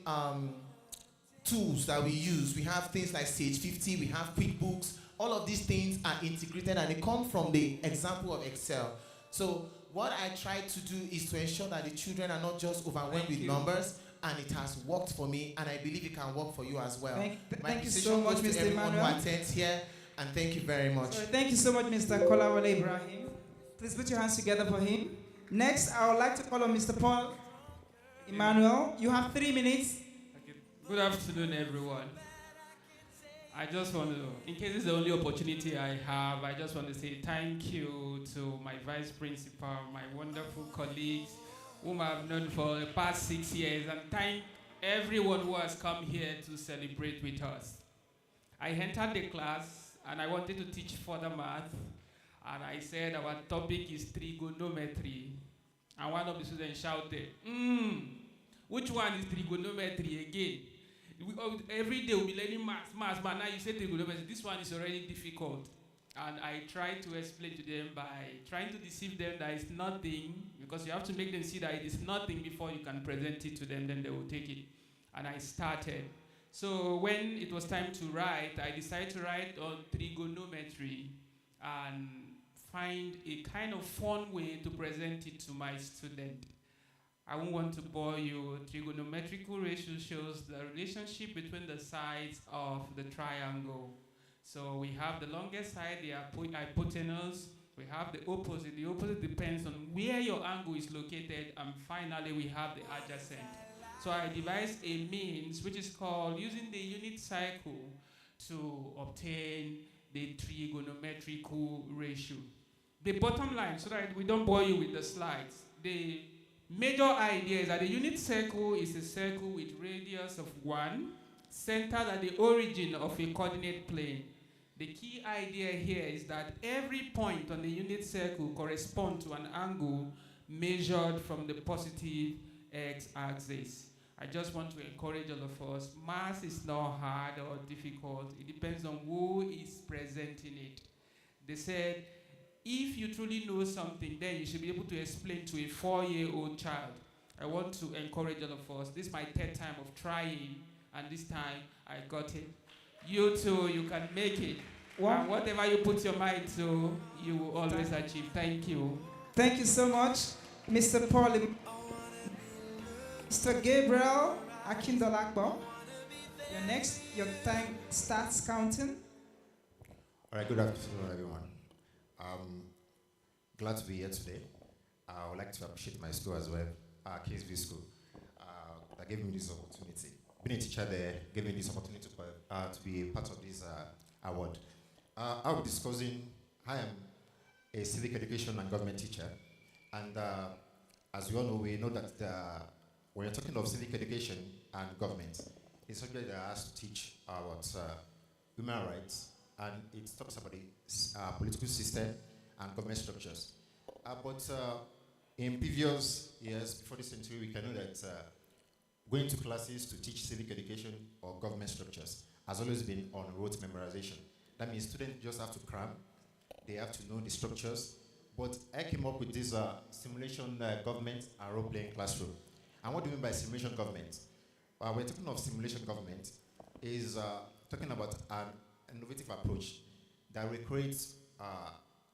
Speaker 3: tools that we use. We have things like Sage 50, we have QuickBooks. All of these things are integrated, and they come from the example of Excel. So what I try to do is to ensure that the children are not just overwhelmed with numbers, and it has worked for me, and I believe it can work for you as well.
Speaker 2: Thank you so much, Mr.
Speaker 3: Everyone
Speaker 2: Emmanuel.
Speaker 3: who attends here, and thank you very much.
Speaker 2: So thank you so much, Mr. Kolawole Ibrahim. Please put your hands together for him. Next, I would like to call on Mr. Paul Emmanuel. You have 3 minutes.
Speaker 4: Okay. Good afternoon, everyone. I just want to, in case it's the only opportunity I have, I just want to say thank you to my vice principal, my wonderful colleagues, whom I've known for the past 6 years, and thank everyone who has come here to celebrate with us. I entered the class and I wanted to teach further math, and I said our topic is trigonometry. And one of the students shouted, which one is trigonometry again? Every day we'll be learning maths, but now you say trigonometry. This one is already difficult. And I tried to explain to them by trying to deceive them that it's nothing, because you have to make them see that it is nothing before you can present it to them, then they will take it. And I started. So when it was time to write, I decided to write on trigonometry and find a kind of fun way to present it to my student. I won't want to bore you. Trigonometrical ratio shows the relationship between the sides of the triangle. So we have the longest side, the hypotenuse. We have the opposite. The opposite depends on where your angle is located. And finally, we have the adjacent. So I devised a means, which is called using the unit circle to obtain the trigonometrical ratio. The bottom line, so that we don't bore you with the slides, the major idea is that the unit circle is a circle with radius of 1, centered at the origin of a coordinate plane. The key idea here is that every point on the unit circle corresponds to an angle measured from the positive x-axis. I just want to encourage all of us. Math is not hard or difficult. It depends on who is presenting it. They said, if you truly know something, then you should be able to explain to a 4-year-old child. I want to encourage all of us. This is my 3rd time of trying, and this time I got it. You too, you can make it. And whatever you put your mind to, you will always achieve. Thank you.
Speaker 2: Thank you so much, Mr. Paul. Mr. Gabriel Akindolakbo. You're next. Your time starts counting.
Speaker 22: All right, good afternoon, everyone. Glad to be here today. I would like to appreciate my school as well, KSB School. that gave me this opportunity. Being a teacher there gave me this opportunity to be a part of this award. I'll be discussing, I am a civic education and government teacher, and as we all know, we know that when you're talking of civic education and government, it's a subject that has to teach about human rights, and it talks about the political system and government structures. But in previous years, before this century, we can know that going to classes to teach civic education or government structures has always been on rote memorization. That means students just have to cram, they have to know the structures. But I came up with this simulation government and role-playing classroom. And what do we mean by simulation government? We're talking of simulation government is talking about an innovative approach that recreates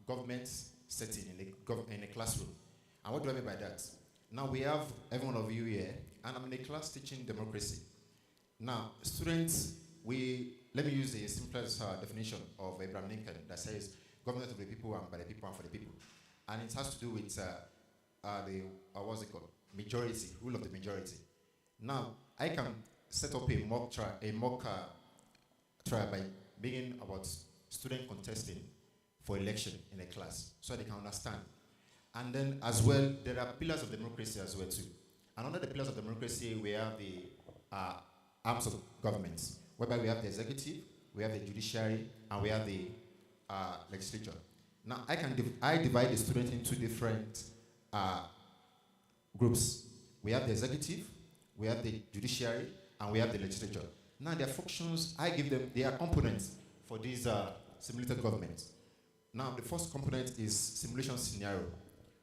Speaker 22: government setting in a classroom. And what do I mean by that? Now we have every one of you here, and I'm in a class teaching democracy. Now, students, let me use the simplest definition of Abraham Lincoln that says government of the people and by the people and for the people. And it has to do with what's it called? Majority, rule of the majority. Now, I can set up a mock trial by beginning about student contesting for election in a class so they can understand. And then as well, there are pillars of democracy as well too. And under the pillars of democracy, we have the arms of government, whereby we have the executive, we have the judiciary, and we have the legislature. Now, I divide the student into different groups. We have the executive, we have the judiciary, and we have the legislature. Now, their functions, I give them, they are components for these simulated governments. Now, the first component is simulation scenario,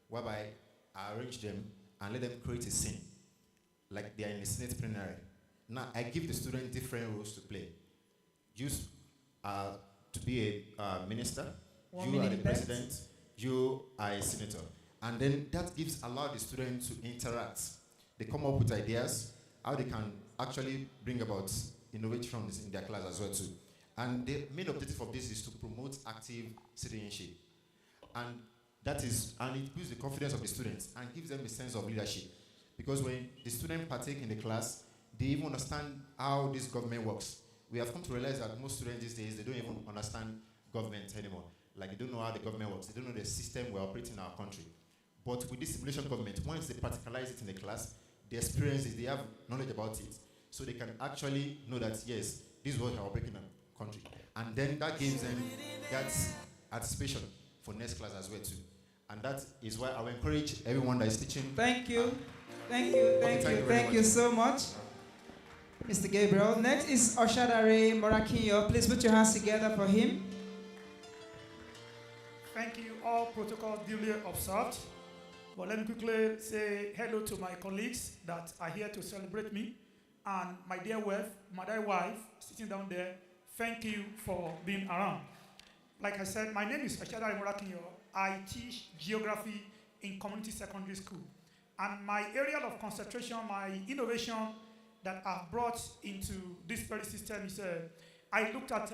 Speaker 22: whereby I arrange them and let them create a scene, like they are in a Senate plenary. Now, I give the student different roles to play. You to be a minister, you are the president, you are a senator. And then that allow the student to interact. They come up with ideas, how they can actually bring about innovations in their class as well too. And the main objective of this is to promote active citizenship. And it builds the confidence of the students and gives them a sense of leadership. Because when the students partake in the class, they even understand how this government works. We have come to realize that most students these days, they don't even understand government anymore. Like they don't know how the government works. They don't know the system we're operating in our country. But with this simulation government, once they practicalize it in the class, they experience it, they have knowledge about it. So they can actually know that, yes, this is what we're operating in our country. And then that gives them that anticipation for next class as well too. And that is why I will encourage everyone that is teaching.
Speaker 2: Thank you. Thank you so much, Mr. Gabriel. Next is Oshadare Morakinyo. Please put your hands together for him.
Speaker 7: Thank you. All protocols duly observed. But let me quickly say hello to my colleagues that are here to celebrate me. And my dear wife, sitting down there, thank you for being around. Like I said, my name is Oshadare Morakinyo. I teach geography in community secondary school. And my area of concentration, my innovation that I've brought into this very system is I looked at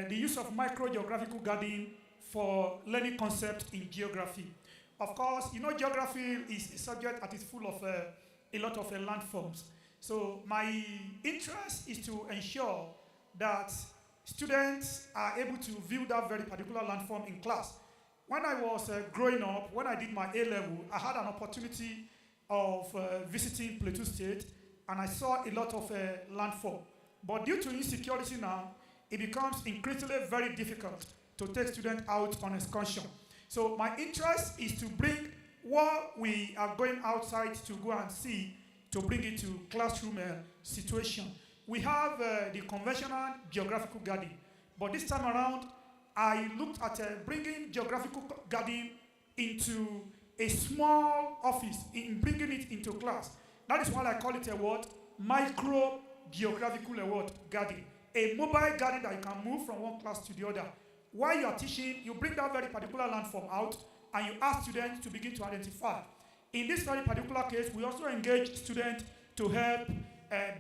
Speaker 7: the use of micro-geographical gardening for learning concepts in geography. Of course, you know, geography is a subject that is full of a lot of landforms. So my interest is to ensure that students are able to view that very particular landform in class. When I was growing up, when I did my A-level, I had an opportunity of visiting Plateau State, and I saw a lot of landform. But due to insecurity now, it becomes increasingly very difficult to take students out on excursion. So my interest is to bring what we are going outside to go and see, to bring it to classroom situation. We have the conventional geographical gardening, but this time around, I looked at bringing geographical gardening into a small office, in bringing it into class. That is why I call it a what? Micro-geographical gardening. A mobile garden that you can move from one class to the other. While you are teaching, you bring that very particular landform out and you ask students to begin to identify. In this very particular case, we also engage students to help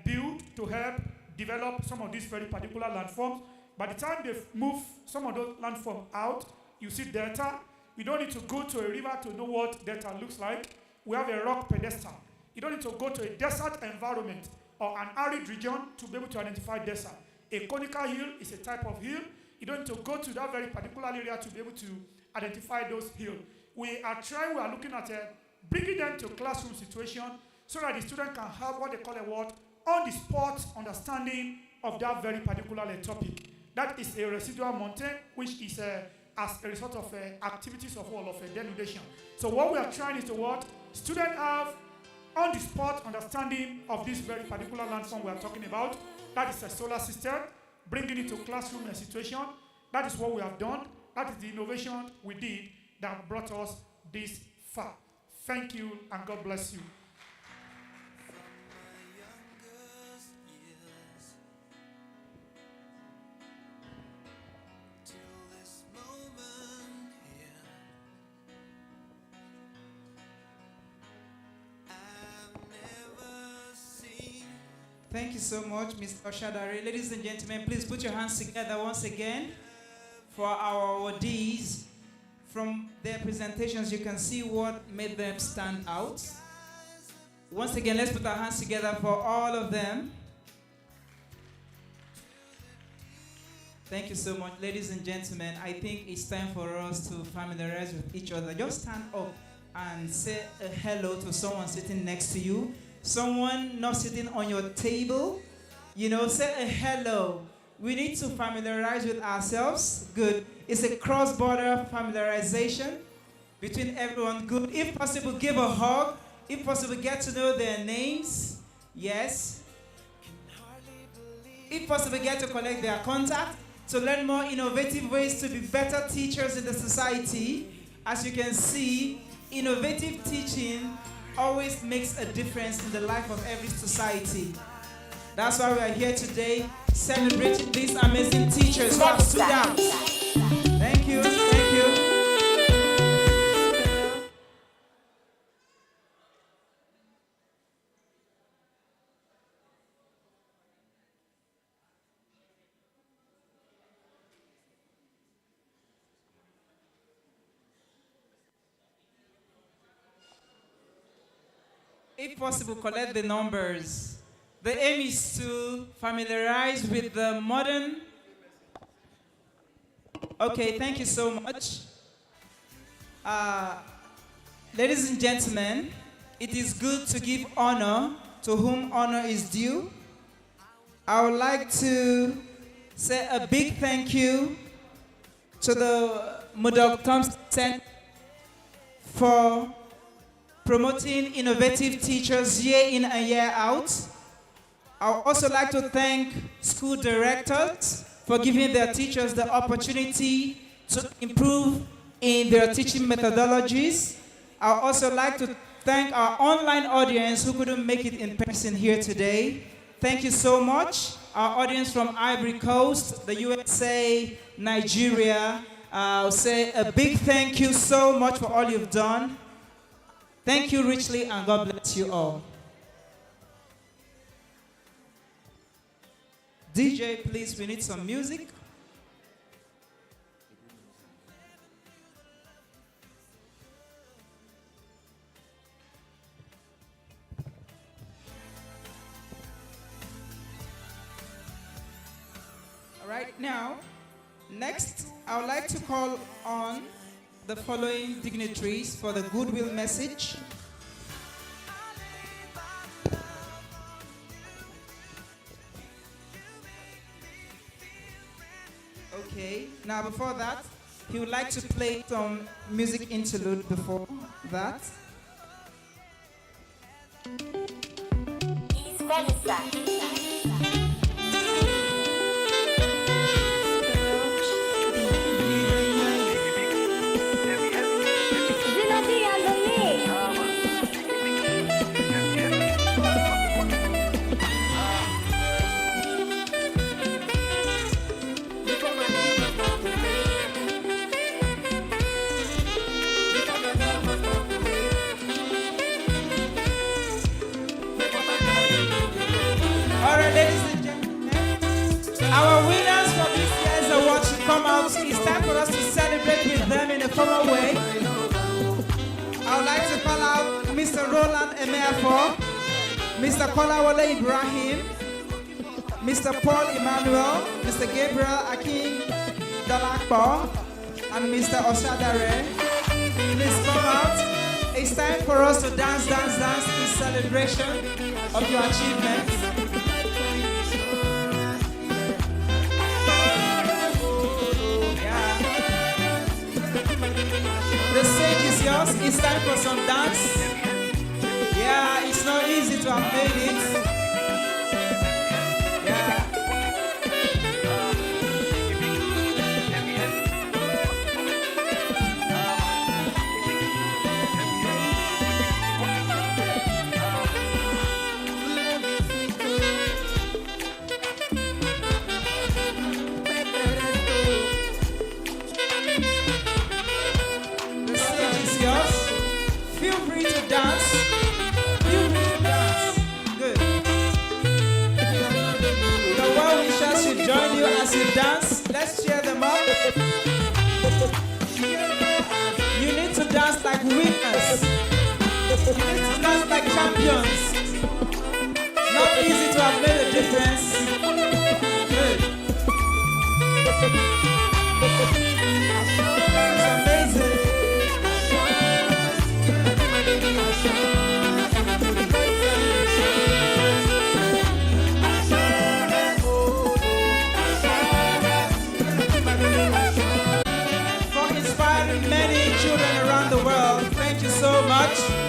Speaker 7: build, to help develop some of these very particular landforms. By the time they move some of those landforms out, you see delta. We don't need to go to a river to know what delta looks like. We have a rock pedestal. You don't need to go to a desert environment or an arid region to be able to identify desert. A conical hill is a type of hill. You don't need to go to that very particular area to be able to identify those hills. We are looking at bringing them to classroom situation so that the student can have what they call on-the-spot understanding of that very particular topic. That is a residual mountain, which is as a result of activities of all of denudation. So what we are trying is to students have on-the-spot understanding of this very particular landform we are talking about. That is a solar system, bringing it to classroom situation. That is what we have done. That is the innovation we did that brought us this far. Thank you, and God bless you.
Speaker 2: Thank you so much, Mr. Oshadare. Ladies and gentlemen, please put your hands together once again for our awardees. From their presentations, you can see what made them stand out. Once again, let's put our hands together for all of them. Thank you so much, ladies and gentlemen. I think it's time for us to familiarize with each other. Just stand up and say a hello to someone sitting next to you. Someone not sitting on your table, say a hello. We need to familiarize with ourselves. Good. It's a cross-border familiarization between everyone. Good. If possible, give a hug. If possible, get to know their names. Yes. If possible, get to collect their contact to learn more innovative ways to be better teachers in the society. As you can see, innovative teaching always makes a difference in the life of every society. That's why we are here today, celebrating these amazing teachers who have stood out. Thank you, thank you. If possible, collect the numbers. The aim is to familiarize with the modern. Okay, thank you so much. Ladies and gentlemen, it is good to give honor to whom honor is due. I would like to say a big thank you to the Murdock-Thompson Centre for promoting innovative teachers year in and year out. I would also like to thank school directors for giving their teachers the opportunity to improve in their teaching methodologies. I would also like to thank our online audience who couldn't make it in person here today. Thank you so much. Our audience from Ivory Coast, the USA, Nigeria. I'll say a big thank you so much for all you've done. Thank you richly, and God bless you all. DJ, please, we need some music. All right, now, next, I would like to call on the following dignitaries for the goodwill message. Okay, now before that, he would like to play some music interlude before that.
Speaker 8: He's very sad.
Speaker 2: Our winners for this year's award should come out. It's time for us to celebrate with them in a formal way. I would like to call out Mr. Roland Emeafo. Mr. Kolawole Ibrahim, Mr. Paul Emmanuel, Mr. Gabriel Akin Dalakbo, and Mr. Osadare. Please come out. It's time for us to dance, dance, dance in celebration of your achievements. Yeah. The stage is yours. It's time for some dance. Yeah, it's not easy to have made it. Yeah. The stage is yours. Feel free to dance. Feel free to dance. Good. The well-wishers should join you as you dance. Let's cheer them up. You need to dance like winners. You need to dance like champions. Not easy to have made a difference. Good. It's amazing. For inspiring many children around the world, thank you so much.